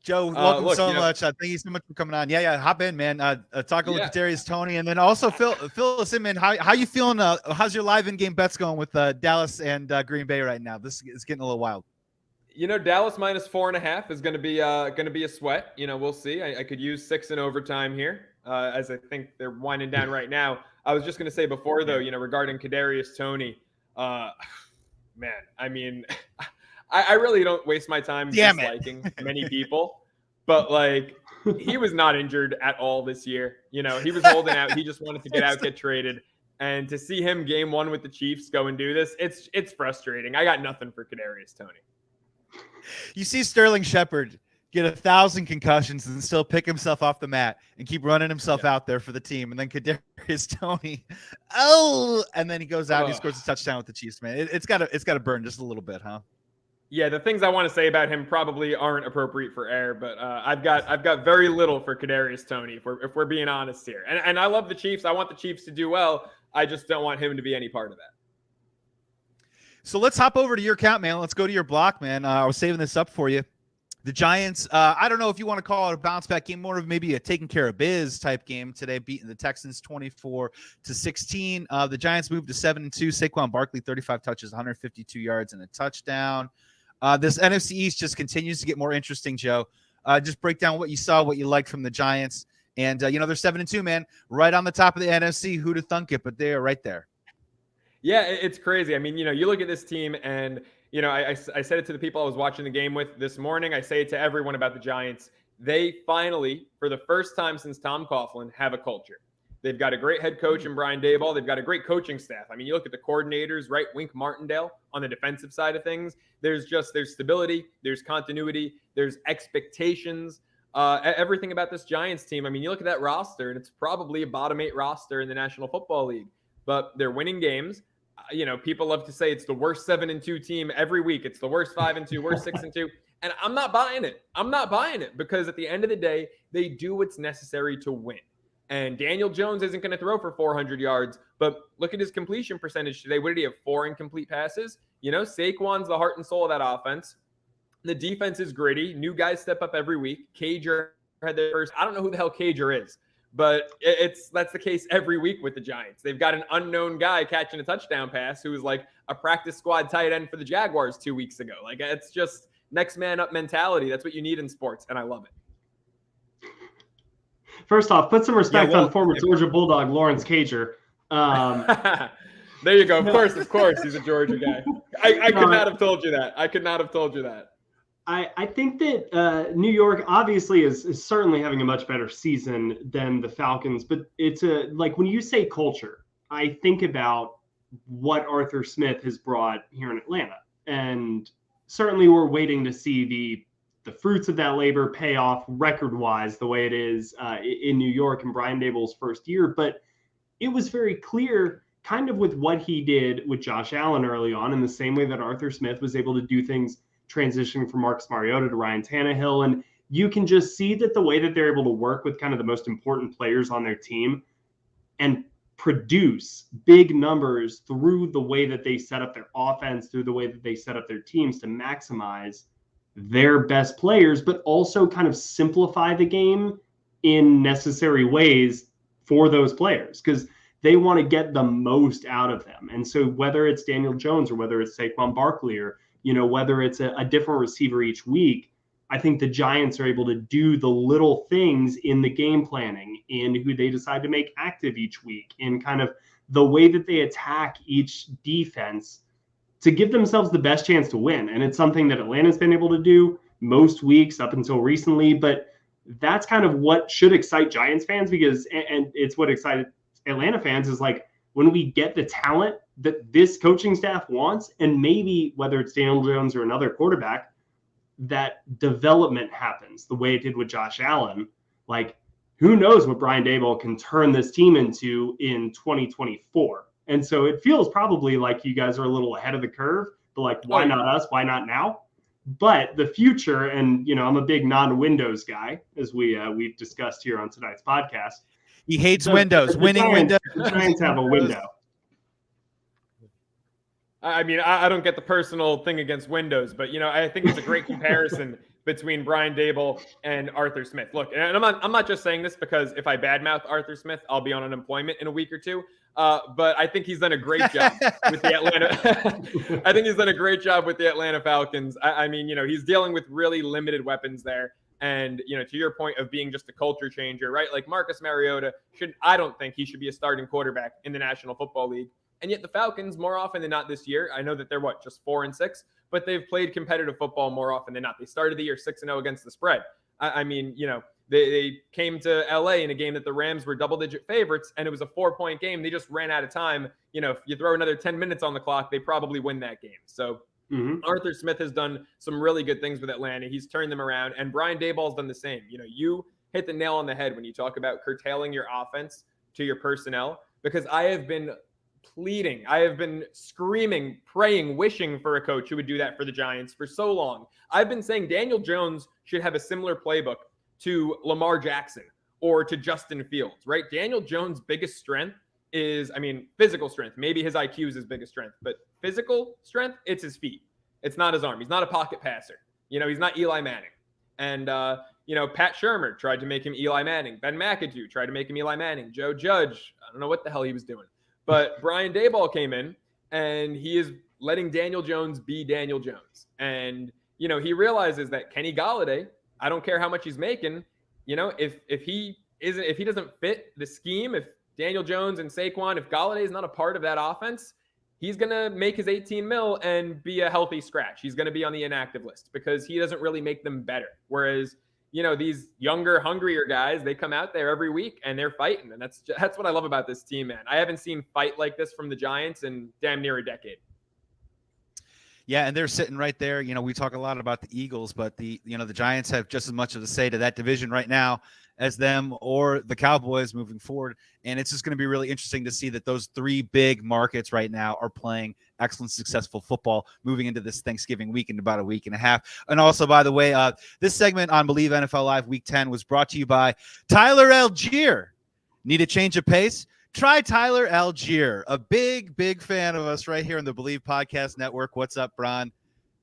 Joe, welcome so much. Thank you so much for coming on. Yeah, hop in, man. Talking with Kadarius Toney, and then also fill us in, man. How you feeling? How's your live in-game bets going with Dallas and Green Bay right now? This is getting a little wild. Dallas -4.5 is going to be a sweat. We'll see. I could use 6 in overtime here, as I think they're winding down right now. I was just going to say before, though, regarding Kadarius Toney, man, I mean, I really don't waste my time disliking many people, but like, he was not injured at all this year. He was holding out. He just wanted to get traded. And to see him game 1 with the Chiefs go and do this, it's frustrating. I got nothing for Kadarius Toney. You see Sterling Shepard get 1,000 concussions and still pick himself off the mat and keep running himself out there for the team. And then Kadarius Toney, and then he goes out and he scores a touchdown with the Chiefs, man. It's got to burn just a little bit, huh? Yeah, the things I want to say about him probably aren't appropriate for air, but I've got very little for Kadarius Toney if we're being honest here. And I love the Chiefs. I want the Chiefs to do well. I just don't want him to be any part of that. So let's hop over to your count, man. Let's go to your block, man. I was saving this up for you. The Giants, I don't know if you want to call it a bounce back game, more of maybe a taking care of biz type game today, beating the Texans 24-16. The Giants moved to 7-2. Saquon Barkley, 35 touches, 152 yards, and a touchdown. This NFC East just continues to get more interesting, Joe. Just break down what you saw, what you liked from the Giants. And, they're 7-2, man, right on the top of the NFC. Who'd have thunk it? But they're right there. Yeah, it's crazy. I mean, you look at this team and, I said it to the people I was watching the game with this morning. I say it to everyone about the Giants. They finally, for the first time since Tom Coughlin, have a culture. They've got a great head coach in Brian Daboll. They've got a great coaching staff. I mean, you look at the coordinators, right? Wink Martindale on the defensive side of things. There's stability, there's continuity, there's expectations. Everything about this Giants team. I mean, you look at that roster, and it's probably a bottom 8 roster in the National Football League. But they're winning games. People love to say it's the worst 7-2 team every week. It's the worst 5-2, worst 6-2. And I'm not buying it. I'm not buying it because at the end of the day, they do what's necessary to win. And Daniel Jones isn't going to throw for 400 yards, but look at his completion percentage today. What did he have? 4 incomplete passes? Saquon's the heart and soul of that offense. The defense is gritty. New guys step up every week. Cager had their first. I don't know who the hell Cager is, but that's the case every week with the Giants. They've got an unknown guy catching a touchdown pass who was like a practice squad tight end for the Jaguars 2 weeks ago. Like, it's just next man up mentality. That's what you need in sports, and I love it. First off, put some respect on former Georgia Bulldog Lawrence Cager. There you go. Of course, he's a Georgia guy. I could not have told you that. I think that New York obviously is certainly having a much better season than the Falcons, but it's like when you say culture, I think about what Arthur Smith has brought here in Atlanta, and certainly we're waiting to see the fruits of that labor pay off record-wise the way it is in New York in Brian Daboll's first year. But it was very clear kind of with what he did with Josh Allen early on, in the same way that Arthur Smith was able to do things transitioning from Marcus Mariota to Ryan Tannehill. And you can just see that the way that they're able to work with kind of the most important players on their team and produce big numbers through the way that they set up their offense, through the way that they set up their teams to maximize their best players, but also kind of simplify the game in necessary ways for those players because they want to get the most out of them. And so whether it's Daniel Jones or whether it's Saquon Barkley or, whether it's a different receiver each week, I think the Giants are able to do the little things in the game planning, in who they decide to make active each week, in kind of the way that they attack each defense to give themselves the best chance to win. And it's something that Atlanta's been able to do most weeks up until recently, but that's kind of what should excite Giants fans because, and it's what excited Atlanta fans is like when we get the talent that this coaching staff wants, and maybe whether it's Daniel Jones or another quarterback, that development happens the way it did with Josh Allen. Like, who knows what Brian Daboll can turn this team into in 2024. And so it feels probably like you guys are a little ahead of the curve, but like, why not us? Why not now? But the future, and, I'm a big non-Windows guy, as we've discussed here on tonight's podcast. He hates Windows, winning Windows. The Giants have a window. I mean, I don't get the personal thing against Windows, but, I think it's a great comparison between Brian Daboll and Arthur Smith. Look, and I'm not just saying this because if I badmouth Arthur Smith, I'll be on unemployment in a week or two. But I think he's done a great job with the Atlanta. I think he's done a great job with the Atlanta Falcons. I mean, he's dealing with really limited weapons there. And, to your point of being just a culture changer, right? Like Marcus Mariota I don't think he should be a starting quarterback in the National Football League. And yet the Falcons, more often than not this year, I know that they're just 4-6, but they've played competitive football more often than not. They started the year 6-0 against the spread. I mean, they came to LA in a game that the Rams were double-digit favorites, and it was a 4-point game. They just ran out of time. If you throw another 10 minutes on the clock, they probably win that game. So Arthur Smith has done some really good things with Atlanta. He's turned them around, and Brian Daboll's done the same. You hit the nail on the head when you talk about curtailing your offense to your personnel, because I have been pleading, I have been screaming, praying, wishing for a coach who would do that for the Giants for so long. I've been saying Daniel Jones should have a similar playbook to Lamar Jackson or to Justin Fields, right? Daniel Jones' biggest strength is, physical strength. Maybe his IQ is his biggest strength, but physical strength, it's his feet. It's not his arm. He's not a pocket passer. He's not Eli Manning. And, Pat Shurmur tried to make him Eli Manning. Ben McAdoo tried to make him Eli Manning. Joe Judge, I don't know what the hell he was doing. But Brian Daboll came in, and he is letting Daniel Jones be Daniel Jones. And, he realizes that Kenny Golladay, I don't care how much he's making, if he doesn't fit the scheme, if Daniel Jones and Saquon, if Golladay is not a part of that offense, he's going to make his 18 mil and be a healthy scratch. He's going to be on the inactive list because he doesn't really make them better. Whereas, these younger, hungrier guys, they come out there every week and they're fighting. And that's what I love about this team, man. I haven't seen fight like this from the Giants in damn near a decade. Yeah, and they're sitting right there. We talk a lot about the Eagles, but the Giants have just as much of a say to that division right now as them or the Cowboys moving forward. And it's just going to be really interesting to see that those three big markets right now are playing excellent, successful football moving into this Thanksgiving week in about a week and a half. And also, by the way, this segment on Bleav NFL Live Week 10 was brought to you by Tyler Algier. Need a change of pace? Try Tyler Algier, a big fan of us right here on the Bleav Podcast Network. What's up, Bron?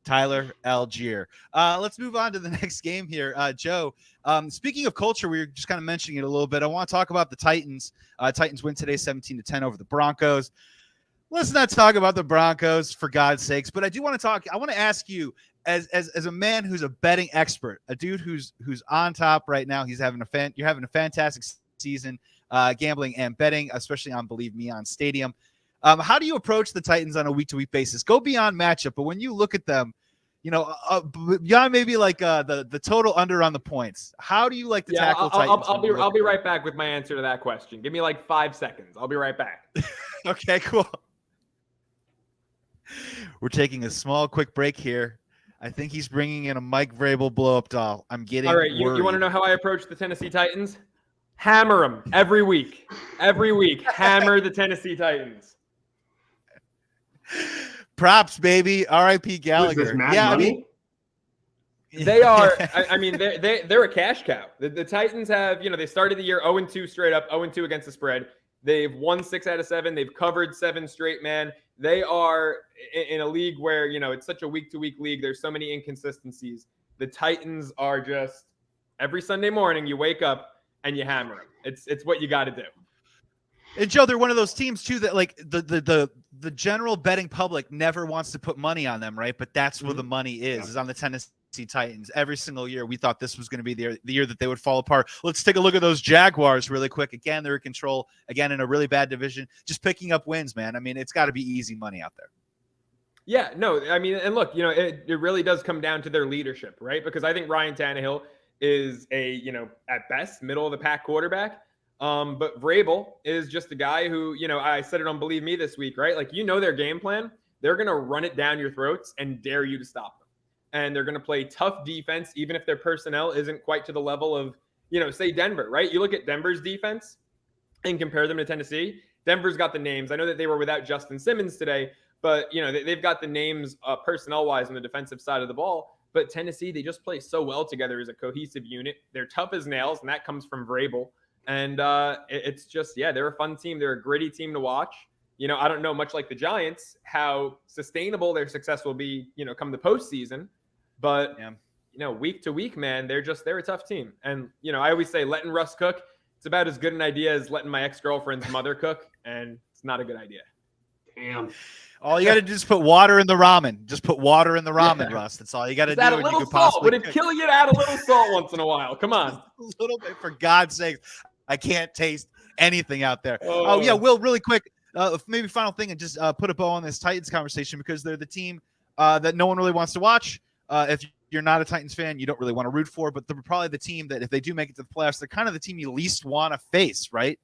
Tyler Algier. Let's move on to the next game here. Joe, speaking of culture, we were just kind of mentioning it a little bit. I want to talk about the Titans. Titans win today 17-10 over the Broncos. Let's not talk about the Broncos, for God's sakes, but I do want to talk. I want to ask you, as a man who's a betting expert, a dude who's on top right now, you're having a fantastic season gambling and betting, especially on Bleav Me on Stadium. How do you approach the Titans on a week-to-week basis? Go beyond matchup, but when you look at them, beyond maybe like the total under on the points, how do you like to tackle Titans? I'll be right back with my answer to that question. Give me like 5 seconds. I'll be right back. Okay, cool. We're taking a small, quick break here. I think he's bringing in a Mike Vrabel blow-up doll. I'm getting all right. You want to know how I approach the Tennessee Titans? Hammer them every week. Every week, hammer the Tennessee Titans. Props, baby. R.I.P. Gallagher. They are. They're a cash cow. The Titans have, they started the year 0-2 straight up, 0-2 against the spread. They've won 6 out of 7. They've covered 7 straight, man. They are in a league where, it's such a week-to-week league. There's so many inconsistencies. The Titans are just every Sunday morning you wake up and you hammer them. It's what you got to do. And Joe, they're one of those teams too that like the general betting public never wants to put money on them, right? But that's where the money is on the Tennessee Titans. Every single year, we thought this was going to be the year that they would fall apart. Let's take a look at those Jaguars really quick. Again, they're in control. Again, in a really bad division, just picking up wins, man. It's got to be easy money out there. Yeah, no, and look, it really does come down to their leadership, right? Because I think Ryan Tannehill is a, at best, middle of the pack quarterback. But Vrabel is just a guy who, I said it on Bleav Me this week, right? Like, their game plan, they're going to run it down your throats and dare you to stop them. And they're going to play tough defense, even if their personnel isn't quite to the level of, say Denver, right? You look at Denver's defense and compare them to Tennessee. Denver's got the names. I know that they were without Justin Simmons today, but, they've got the names personnel-wise on the defensive side of the ball. But Tennessee, they just play so well together as a cohesive unit. They're tough as nails, and that comes from Vrabel. And it's just, they're a fun team. They're a gritty team to watch. I don't know, much like the Giants, how sustainable their success will be, come the postseason. But, week to week, man, they're a tough team. And, I always say letting Russ cook, it's about as good an idea as letting my ex-girlfriend's mother cook. And it's not a good idea. Damn. All you got to do is put water in the ramen. Just put water in the ramen, Russ. That's all you got to do. Add a little salt. Would it kill you to add a little salt once in a while? Come on. A little bit, for God's sake. I can't taste anything out there. Oh yeah, Will, really quick, maybe final thing, and just put a bow on this Titans conversation, because they're the team that no one really wants to watch. If you're not a Titans fan, you don't really want to root for, but they're probably the team that if they do make it to the playoffs, they're kind of the team you least want to face, right?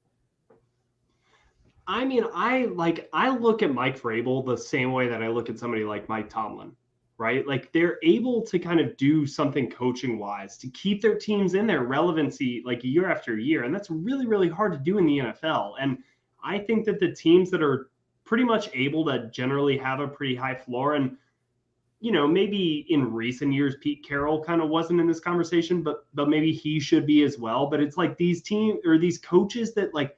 I look at Mike Vrabel the same way that I look at somebody like Mike Tomlin. right? Like they're able to kind of do something coaching wise to keep their teams in their relevancy like year after year. And that's really, really hard to do in the NFL. And I think that the teams that are pretty much able to generally have a pretty high floor, and maybe in recent years, Pete Carroll kind of wasn't in this conversation, but maybe he should be as well. But it's like these coaches that like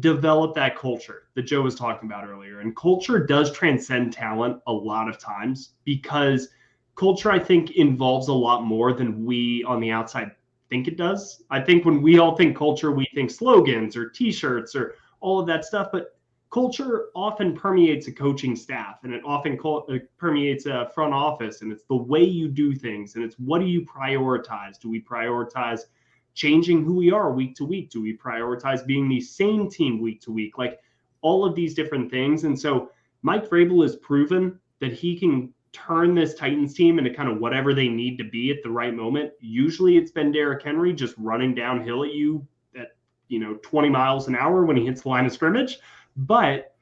develop that culture that Joe was talking about earlier. And culture does transcend talent a lot of times, because culture, I think, involves a lot more than we on the outside think it does. I think when we all think culture, we think slogans or t-shirts or all of that stuff, but culture often permeates a coaching staff, and it often permeates a front office, and it's the way you do things, and it's what do you prioritize? Do we prioritize changing who we are week to week? Do we prioritize being the same team week to week? Like all of these different things. And so Mike Vrabel has proven that he can turn this Titans team into kind of whatever they need to be at the right moment. Usually it's been Derrick Henry just running downhill at you at 20 miles an hour when he hits the line of scrimmage. But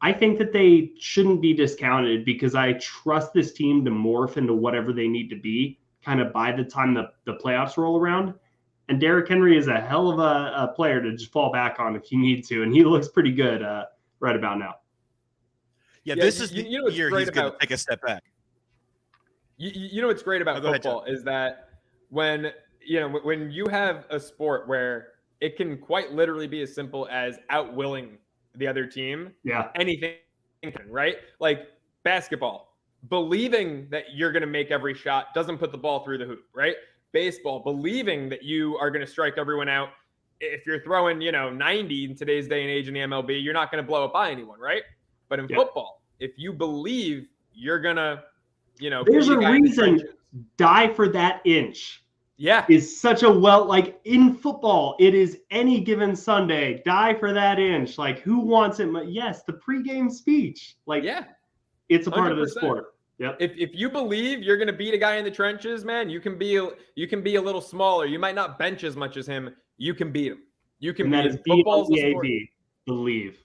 I think that they shouldn't be discounted, because I trust this team to morph into whatever they need to be kind of by the time the playoffs roll around. And Derrick Henry is a hell of a player to just fall back on if you need to. And he looks pretty good right about now. Yeah, this is the year he's going to take a step back. You know what's great about football is that when you have a sport where it can quite literally be as simple as outwilling the other team, anything, right? Like basketball, believing that you're going to make every shot doesn't put the ball through the hoop, right? Baseball, believing that you are going to strike everyone out. If you're throwing, 90 in today's day and age in the MLB, you're not going to blow it by anyone, right? But in football, if you believe you're going to, there's a reason die for that inch. Yeah. Is such a like in football, it is any given Sunday, die for that inch. Like who wants it? Yes, the pregame speech. Like, it's a part 100%. Of the sport. Yep. If you believe you're going to beat a guy in the trenches, man, you can be a little smaller. You might not bench as much as him. You can beat him. You can beat him. Football's the sport. Believe.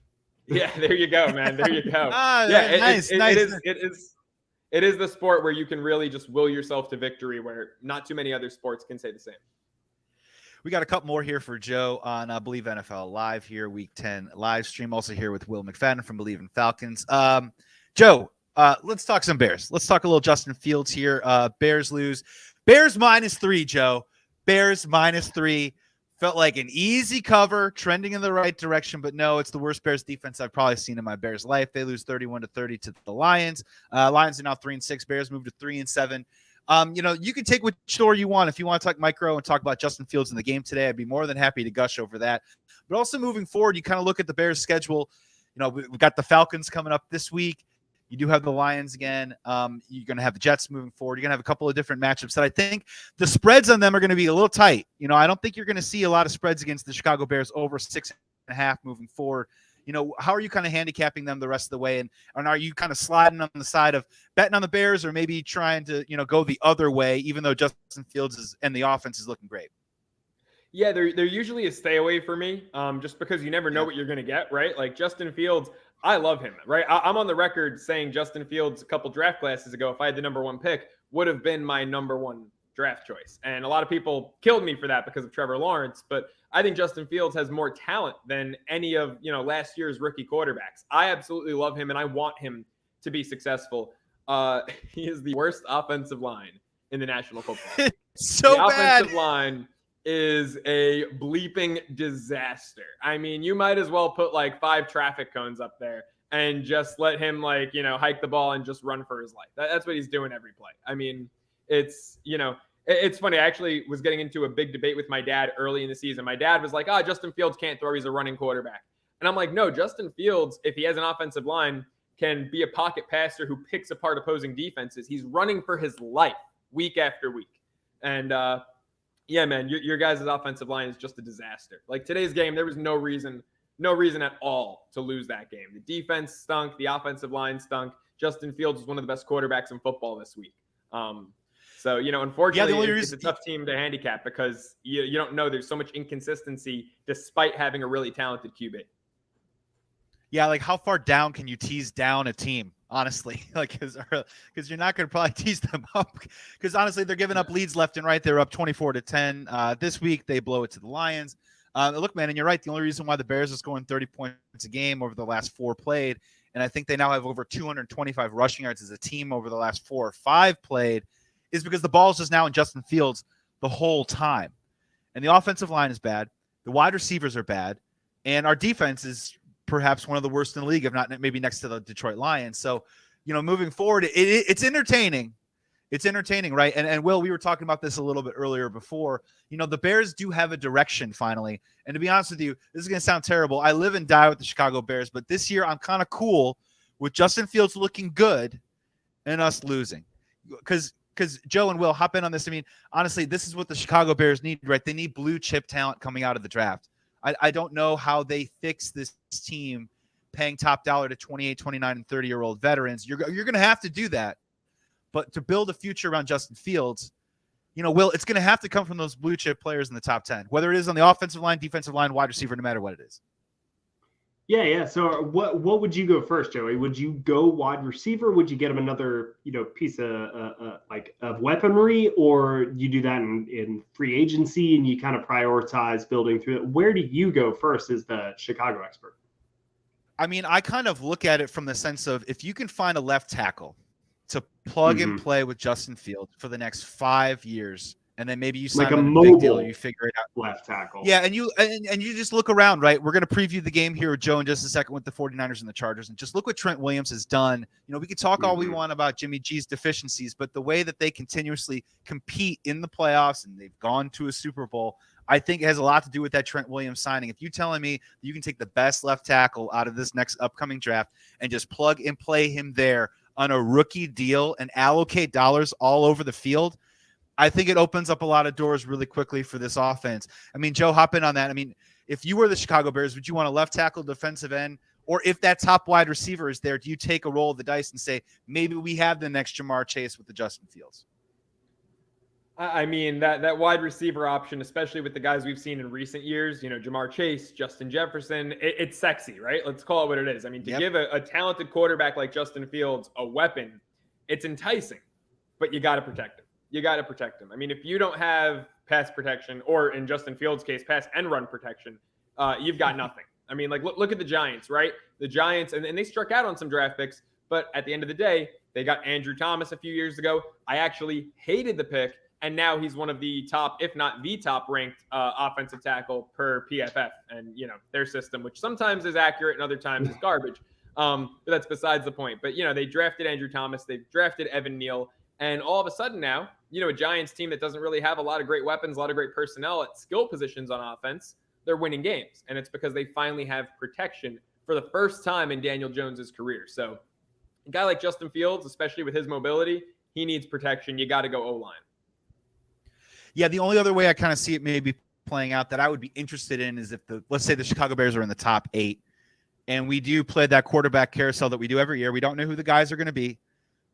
Yeah, there you go, man. There you go. Nice. It is the sport where you can really just will yourself to victory, where not too many other sports can say the same. We got a couple more here for Joe on Bleav NFL Live here, Week 10 live stream. Also here with Will McFadden from Bleav in Falcons. Joe, let's talk some Bears. Let's talk a little Justin Fields here. Bears lose. Bears -3, Joe. Bears -3. Felt like an easy cover, trending in the right direction, but no, it's the worst Bears defense I've probably seen in my Bears life. They lose 31-30 to the Lions. Lions are now 3-6. Bears move to 3-7. You can take which story you want. If you want to talk micro and talk about Justin Fields in the game today, I'd be more than happy to gush over that. But also moving forward, you kind of look at the Bears schedule. We've got the Falcons coming up this week. You do have the Lions again. You're going to have the Jets moving forward. You're going to have a couple of different matchups that I think the spreads on them are going to be a little tight. I don't think you're going to see a lot of spreads against the Chicago Bears over 6.5 moving forward. How are you kind of handicapping them the rest of the way? And are you kind of sliding on the side of betting on the Bears, or maybe trying to, go the other way, even though Justin Fields and the offense is looking great? Yeah, they're usually a stay away for me, just because you never know what you're going to get, right? Like Justin Fields, I love him, right? I'm on the record saying Justin Fields a couple draft classes ago, if I had the number one pick, would have been my number one draft choice. And a lot of people killed me for that because of Trevor Lawrence. But I think Justin Fields has more talent than any of, last year's rookie quarterbacks. I absolutely love him, and I want him to be successful. He is the worst offensive line in the National Football League. So the bad. Offensive line is a bleeping disaster. I mean, you might as well put like 5 traffic cones up there and just let him hike the ball and just run for his life. That's what he's doing every play. I mean, it's funny. I actually was getting into a big debate with my dad early in the season. My dad was like, Justin Fields can't throw. He's a running quarterback. And I'm like, no, Justin Fields, if he has an offensive line, can be a pocket passer who picks apart opposing defenses. He's running for his life week after week. And, yeah, man, your guys' offensive line is just a disaster. Like today's game, there was no reason at all to lose that game. The defense stunk. The offensive line stunk. Justin Fields is one of the best quarterbacks in football this week. So, unfortunately, it's a tough team to handicap because you don't know. There's so much inconsistency despite having a really talented QB. Yeah, like how far down can you tease down a team? honestly, because you're not going to probably tease them up. Because honestly, they're giving up leads left and right. They're up 24-10 this week. They blow it to the Lions. Look, man, and you're right. The only reason why the Bears are scoring 30 points a game over the last 4 played, and I think they now have over 225 rushing yards as a team over the last 4 or 5 played, is because the ball's just now in Justin Fields the whole time. And the offensive line is bad. The wide receivers are bad. And our defense is perhaps one of the worst in the league, if not maybe next to the Detroit Lions. So, moving forward, it's entertaining. It's entertaining, right? And Will, we were talking about this a little bit earlier before. The Bears do have a direction finally. And to be honest with you, this is going to sound terrible. I live and die with the Chicago Bears, but this year I'm kind of cool with Justin Fields looking good and us losing. Because Joe and Will, hop in on this. I mean, honestly, this is what the Chicago Bears need, right? They need blue chip talent coming out of the draft. I don't know how they fix this team paying top dollar to 28, 29, and 30-year-old veterans. You're going to have to do that. But to build a future around Justin Fields, Will, it's going to have to come from those blue chip players in the top 10, whether it is on the offensive line, defensive line, wide receiver, no matter what it is. Yeah. So what would you go first, Joey? Would you go wide receiver? Would you get him another piece of weaponry, or you do that in free agency and you kind of prioritize building through it? Where do you go first as the Chicago expert? I mean, I kind of look at it from the sense of if you can find a left tackle to plug and play with Justin Fields for the next 5 years, and then maybe you sign like a big deal, you figure it out. Left tackle. Yeah, and you just look around, right? We're going to preview the game here with Joe in just a second with the 49ers and the Chargers, and just look what Trent Williams has done. We could talk all we want about Jimmy G's deficiencies, but the way that they continuously compete in the playoffs and they've gone to a Super Bowl, I think it has a lot to do with that Trent Williams signing. If you're telling me you can take the best left tackle out of this next upcoming draft and just plug and play him there on a rookie deal and allocate dollars all over the field, I think it opens up a lot of doors really quickly for this offense. I mean, Joe, hop in on that. I mean, if you were the Chicago Bears, would you want a left tackle, defensive end, or if that top wide receiver is there, do you take a roll of the dice and say, maybe we have the next Jamar Chase with the Justin Fields? I mean, that wide receiver option, especially with the guys we've seen in recent years, Jamar Chase, Justin Jefferson, it's sexy, right? Let's call it what it is. I mean, to give a talented quarterback like Justin Fields a weapon, it's enticing, but you got to protect him. You got to protect him. I mean, if you don't have pass protection, or in Justin Fields' case, pass and run protection, you've got nothing. I mean, look at the Giants, right? The Giants, and they struck out on some draft picks, but at the end of the day, they got Andrew Thomas a few years ago. I actually hated the pick, and now he's one of the top, if not the top ranked offensive tackle per PFF and, their system, which sometimes is accurate and other times is garbage. But that's besides the point. But, they drafted Andrew Thomas. They've drafted Evan Neal. And all of a sudden now, a Giants team that doesn't really have a lot of great weapons, a lot of great personnel at skill positions on offense, they're winning games. And it's because they finally have protection for the first time in Daniel Jones's career. So a guy like Justin Fields, especially with his mobility, he needs protection. You got to go O-line. Yeah, the only other way I kind of see it maybe playing out that I would be interested in is if let's say the Chicago Bears are in the top 8 and we do play that quarterback carousel that we do every year. We don't know who the guys are going to be.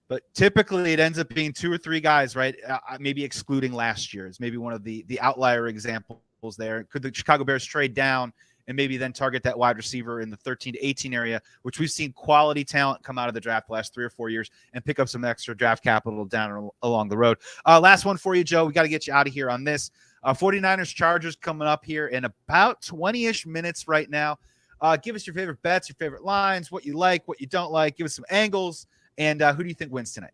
But typically it ends up being 2 or 3 guys, right? Maybe excluding last year's, maybe one of the outlier examples there. Could the Chicago Bears trade down and maybe then target that wide receiver in the 13 to 18 area, which we've seen quality talent come out of the draft the last 3 or 4 years and pick up some extra draft capital down along the road. Last one for you, Joe. We got to get you out of here on this. 49ers Chargers coming up here in about 20-ish minutes right now. Give us your favorite bets, your favorite lines, what you like, what you don't like. Give us some angles. And who do you think wins tonight?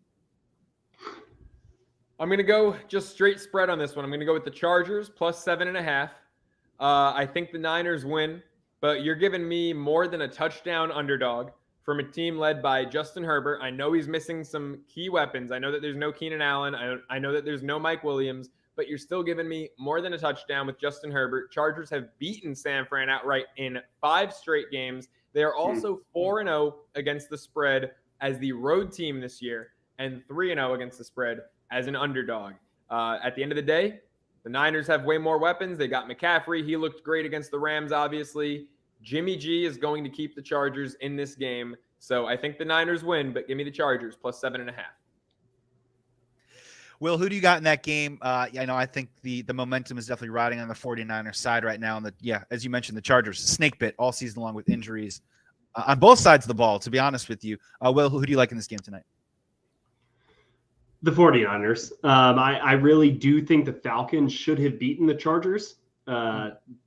I'm going to go just straight spread on this one. I'm going to go with the Chargers plus 7.5. I think the Niners win, but you're giving me more than a touchdown underdog from a team led by Justin Herbert. I know he's missing some key weapons. I know that there's no Keenan Allen. I know that there's no Mike Williams, but you're still giving me more than a touchdown with Justin Herbert. Chargers have beaten San Fran outright in 5 straight games. They are also 4-0 against the spread as the road team this year and 3-0 against the spread as an underdog. At the end of the day, the Niners have way more weapons. They got McCaffrey. He looked great against the Rams, obviously. Jimmy G is going to keep the Chargers in this game. So I think the Niners win, but give me the Chargers plus 7.5. Will, who do you got in that game? I think the momentum is definitely riding on the 49ers side right now. And as you mentioned, the Chargers, snake bit all season long with injuries. on both sides of the ball, to be honest with you. Will, who do you like in this game tonight? The 49ers. I really do think the Falcons should have beaten the Chargers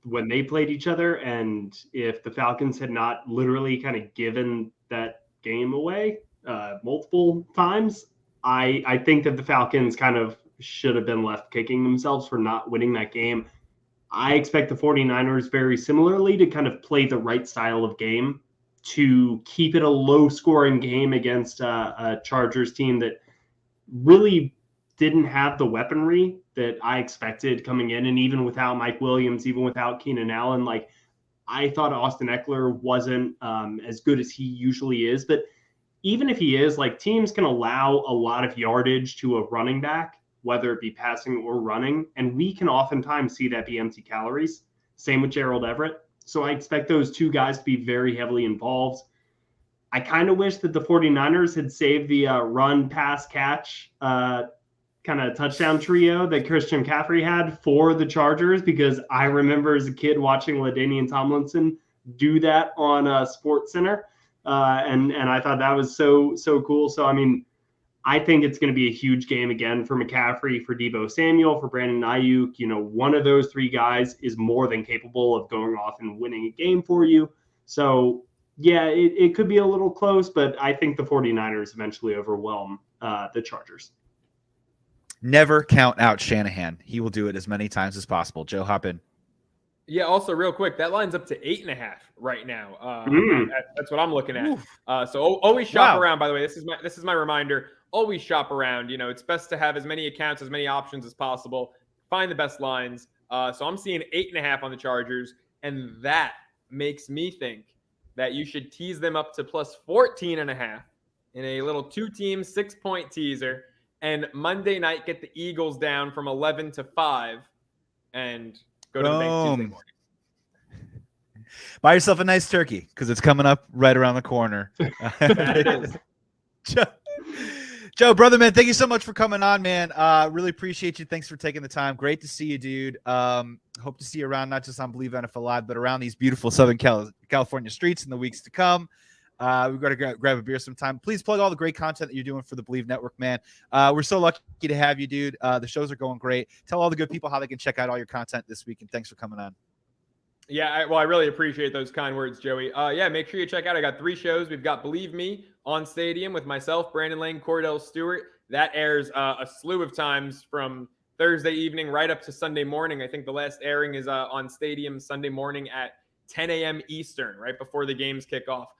when they played each other. And if the Falcons had not literally kind of given that game away multiple times, I think that the Falcons kind of should have been left kicking themselves for not winning that game. I expect the 49ers very similarly to kind of play the right style of game to keep it a low-scoring game against a Chargers team that really didn't have the weaponry that I expected coming in. And even without Mike Williams, even without Keenan Allen, like I thought Austin Eckler wasn't as good as he usually is. But even if he is, like teams can allow a lot of yardage to a running back, whether it be passing or running. And we can oftentimes see that be empty calories. Same with Gerald Everett. So I expect those two guys to be very heavily involved. I kind of wish that the 49ers had saved the run, pass, catch kind of touchdown trio that Christian McCaffrey had for the Chargers, because I remember as a kid watching LaDainian Tomlinson do that on SportsCenter. And I thought that was so cool. So, I mean, I think it's going to be a huge game again for McCaffrey, for Deebo Samuel, for Brandon Ayuk. You know, one of those three guys is more than capable of going off and winning a game for you. So, yeah, it could be a little close, but I think the 49ers eventually overwhelm the Chargers. Never count out Shanahan. He will do it as many times as possible. Joe, hop in. Yeah, also real quick, that line's up to 8.5 right now. That's what I'm looking at. So always shop around, by the way. This is my reminder. Always shop around. You know, it's best to have as many accounts, as many options as possible. Find the best lines. So I'm seeing 8.5 on the Chargers, and that makes me think that you should tease them up to plus 14.5 in a little 2-team 6-point teaser. And Monday night, get the Eagles down from 11 to 5 and go to the bank Tuesday morning. Buy yourself a nice turkey because it's coming up right around the corner. Joe, brother, man, thank you so much for coming on, man. Really appreciate you. Thanks for taking the time. Great to see you, dude. Hope to see you around, not just on Bleav NFL Live, but around these beautiful Southern California streets in the weeks to come. We've got to grab a beer sometime. Please plug all the great content that you're doing for the Bleav Network, man. We're so lucky to have you, dude. The shows are going great. Tell all the good people how they can check out all your content this week, and thanks for coming on. Yeah, I really appreciate those kind words, Joey. Yeah, make sure you check out. I got 3 shows. We've got Bleav Me on Stadium with myself, Brandon Lane, Cordell Stewart. That airs a slew of times from Thursday evening right up to Sunday morning. I think the last airing is on Stadium Sunday morning at 10 a.m. Eastern, right before the games kick off.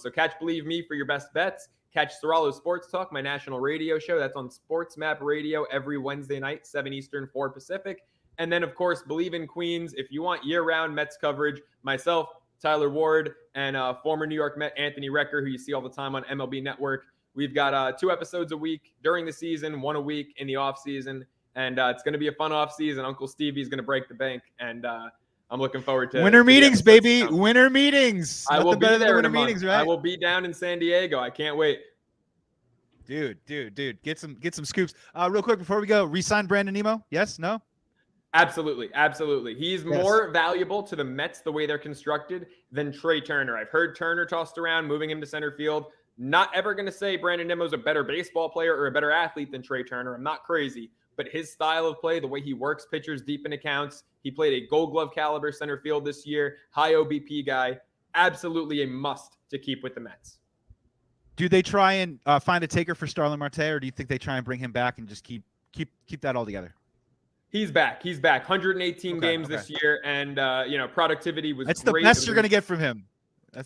So catch Bleav Me for your best bets. Catch Ceraulo Sports Talk, my national radio show. That's on Sports Map Radio every Wednesday night, 7 Eastern, 4 Pacific. And then, of course, Bleav in Queens. If you want year-round Mets coverage, myself, Tyler Ward, and former New York Met Anthony Recker, who you see all the time on MLB Network. We've got 2 episodes a week during the season, 1 a week in the offseason. And it's going to be a fun offseason. Uncle Stevie's going to break the bank. And I'm looking forward to winter meetings, baby. Winter meetings. I will be there in a month. Meetings, right? I will be down in San Diego. I can't wait. Dude. Get some scoops. Real quick before we go, re-sign Brandon Nemo? Yes? No? Absolutely. He's more valuable to the Mets the way they're constructed than Trey Turner. I've heard Turner tossed around, moving him to center field. Not ever going to say Brandon Nemo's a better baseball player or a better athlete than Trey Turner. I'm not crazy. But his style of play, the way he works pitchers deep in accounts, he played a Gold Glove caliber center field this year, high OBP guy, absolutely a must to keep with the Mets. Do they try and find a taker for Starlin Marte, or do you think they try and bring him back and just keep that all together? He's back. 118 games this year, and productivity was That's great. The best you're going to get from him.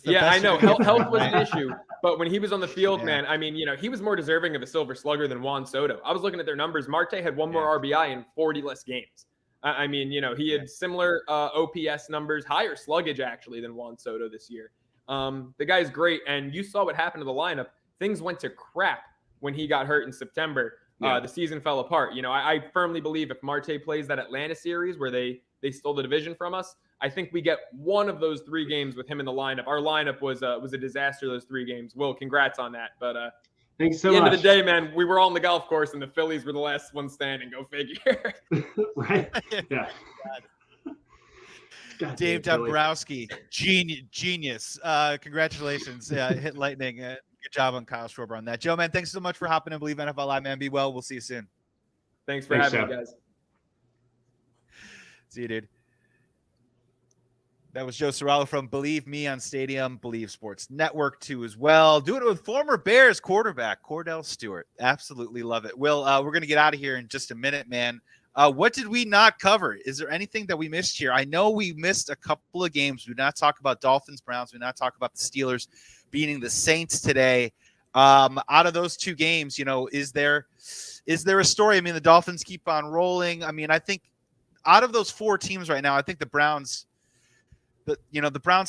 I know. Health was an issue, but when he was on the field, man, I mean, he was more deserving of a Silver Slugger than Juan Soto. I was looking at their numbers. Marte had 1 more RBI in 40 less games. I mean, he had similar OPS numbers, higher sluggage actually than Juan Soto this year. The guy's great, and you saw what happened to the lineup. Things went to crap when he got hurt in September. The season fell apart. I firmly believe if Marte plays that Atlanta series where they stole the division from us, I think we get one of those 3 games with him in the lineup. Our lineup was a disaster those 3 games. Will, congrats on that. But thanks so much. At the end of the day, man, we were all on the golf course and the Phillies were the last one standing. Go figure. Right? Yeah. God Dave damn, Philly. Dombrowski, genius. Congratulations. Hit lightning. Good job on Kyle Schwarber on that. Joe, man, thanks so much for hopping in Bleav NFL Live, man. Be well. We'll see you soon. Thanks for having me, guys. See you, dude. That was Joe Ceraulo from Bleav Me on Stadium, Bleav Sports Network too as well. Doing it with former Bears quarterback Kordell Stewart. Absolutely love it. Will, we're going to get out of here in just a minute, man. What did we not cover? Is there anything that we missed here? I know we missed a couple of games. We did not talk about Dolphins, Browns. We did not talk about the Steelers beating the Saints today. Out of those two games, is there a story? I mean, the Dolphins keep on rolling. I mean, I think out of those four teams right now, I think the Browns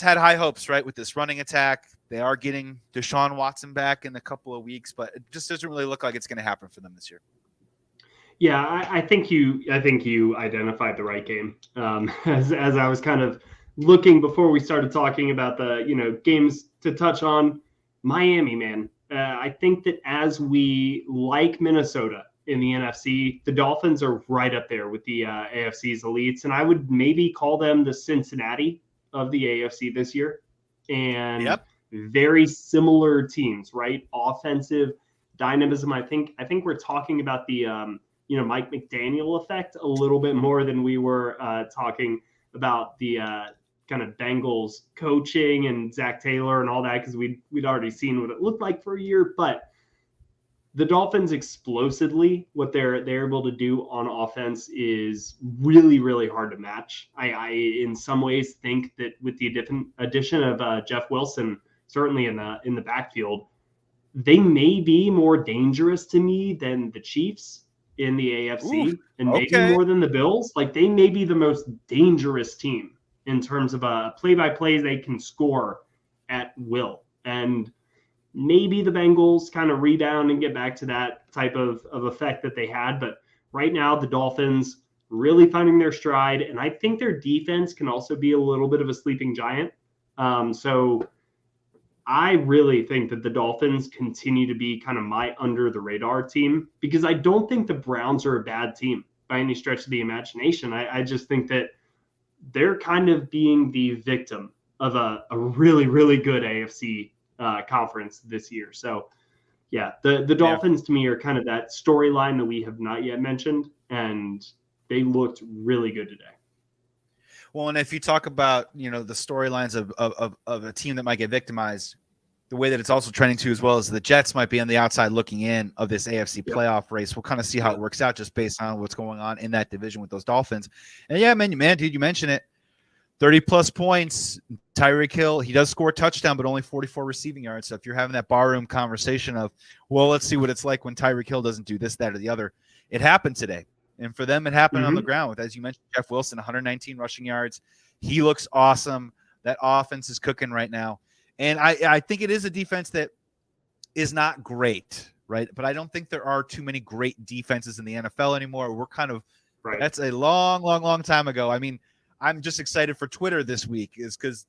had high hopes, right, with this running attack. They are getting Deshaun Watson back in a couple of weeks, but it just doesn't really look like it's going to happen for them this year. Yeah, I think you identified the right game. As I was kind of looking before we started talking about the games to touch on, Miami, man. I think that as we like Minnesota in the NFC, the Dolphins are right up there with the AFC's elites, and I would maybe call them the Cincinnati of the AFC this year. And very similar teams, right? Offensive dynamism. I think we're talking about the Mike McDaniel effect a little bit more than we were talking about the kind of Bengals coaching and Zach Taylor and all that, because we'd already seen what it looked like for a year. But the Dolphins explosively, what they're able to do on offense is really, really hard to match. I in some ways think that with the addition of Jeff Wilson, certainly in the backfield, they may be more dangerous to me than the Chiefs in the AFC, and maybe more than the Bills. Like, they may be the most dangerous team in terms of play-by-play. They can score at will. And maybe the Bengals kind of rebound and get back to that type of effect that they had. But right now, the Dolphins really finding their stride. And I think their defense can also be a little bit of a sleeping giant. So I really think that the Dolphins continue to be kind of my under the radar team, because I don't think the Browns are a bad team by any stretch of the imagination. I just think that they're kind of being the victim of a really, really good AFC conference this year. So yeah, the Dolphins to me are kind of that storyline that we have not yet mentioned, and they looked really good today. Well, and if you talk about, the storylines of a team that might get victimized, the way that it's also trending to, as well as the Jets might be on the outside looking in of this AFC playoff race. We'll kind of see how it works out just based on what's going on in that division with those Dolphins. And yeah, man, dude, you mentioned it. 30-plus points. Tyreek Hill, he does score a touchdown, but only 44 receiving yards. So if you're having that barroom conversation of, well, let's see what it's like when Tyreek Hill doesn't do this, that, or the other, it happened today. And for them, it happened on the ground with, as you mentioned, Jeff Wilson, 119 rushing yards. He looks awesome. That offense is cooking right now. And I think it is a defense that is not great, right? But I don't think there are too many great defenses in the NFL anymore. We're kind of that's a long, long, long time ago. I mean, I'm just excited for Twitter this week is because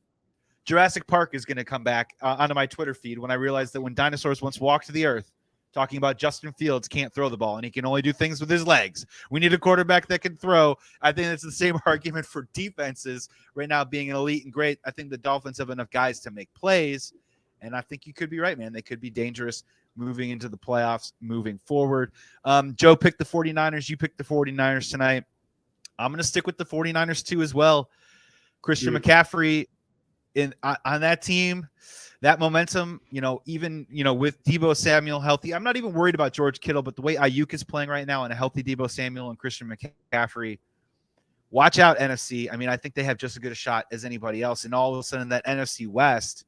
Jurassic Park is going to come back onto my Twitter feed when I realized that when dinosaurs once walked the earth, talking about Justin Fields can't throw the ball and he can only do things with his legs. We need a quarterback that can throw. I think it's the same argument for defenses right now being an elite and great. I think the Dolphins have enough guys to make plays, and I think you could be right, man. They could be dangerous moving into the playoffs, moving forward. Joe picked the 49ers. You picked the 49ers tonight. I'm going to stick with the 49ers too as well. Christian McCaffrey on that team. That momentum, even, with Deebo Samuel healthy, I'm not even worried about George Kittle, but the way Ayuk is playing right now and a healthy Deebo Samuel and Christian McCaffrey, watch out, NFC. I mean, I think they have just as good a shot as anybody else. And all of a sudden, that NFC West,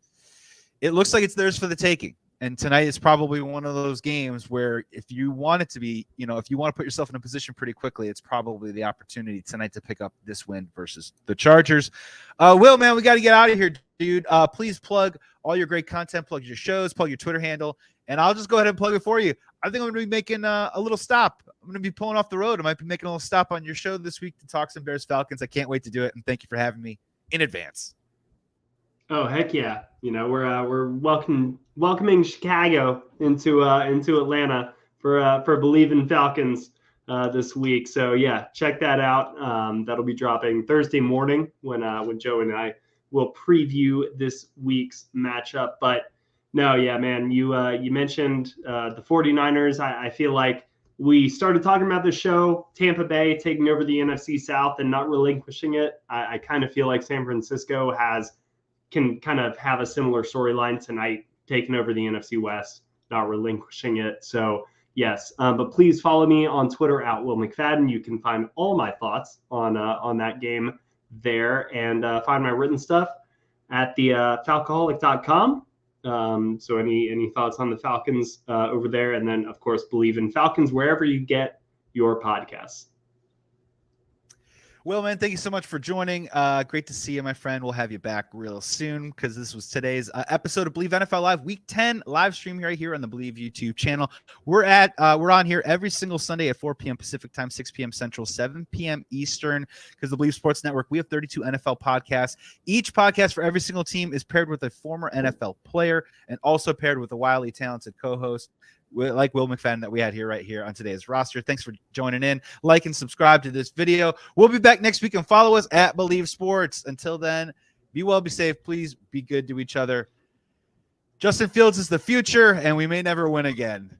it looks like it's theirs for the taking. And tonight is probably one of those games where if you want it to be, if you want to put yourself in a position pretty quickly, it's probably the opportunity tonight to pick up this win versus the Chargers. Will, man, we got to get out of here, dude. Please plug all your great content, plug your shows, plug your Twitter handle, and I'll just go ahead and plug it for you. I think I'm going to be making a little stop. I'm going to be pulling off the road. I might be making a little stop on your show this week to talk some Bears Falcons. I can't wait to do it, and thank you for having me in advance. Oh, heck yeah. We're welcoming Chicago into Atlanta for Bleav in Falcons. this week. So yeah, check that out. That'll be dropping Thursday morning when Joe and I will preview this week's matchup. But no, yeah, man, you mentioned the 49ers. I feel like we started talking about the show, Tampa Bay taking over the NFC South and not relinquishing it. I kind of feel like San Francisco can kind of have a similar storyline tonight, taking over the NFC West, not relinquishing it. So yes, but please follow me on Twitter at Will McFadden. You can find all my thoughts on that game there, and find my written stuff at the falcoholic.com. So any thoughts on the Falcons over there, and then of course Bleav in Falcons wherever you get your podcasts. Will, man, thank you so much for joining. Great to see you, my friend. We'll have you back real soon because this was today's episode of Bleav NFL Live, Week 10 live stream right here on the Bleav YouTube channel. We're on here every single Sunday at 4 p.m. Pacific time, 6 p.m. Central, 7 p.m. Eastern, because the Bleav Sports Network, we have 32 NFL podcasts. Each podcast for every single team is paired with a former NFL player and also paired with a wildly talented co-host like Will McFadden that we had right here on today's roster. Thanks for joining in. Like and subscribe to this video. We'll be back next week, and follow us at Bleav Sports. Until then, be well, be safe. Please be good to each other. Justin Fields is the future, and we may never win again.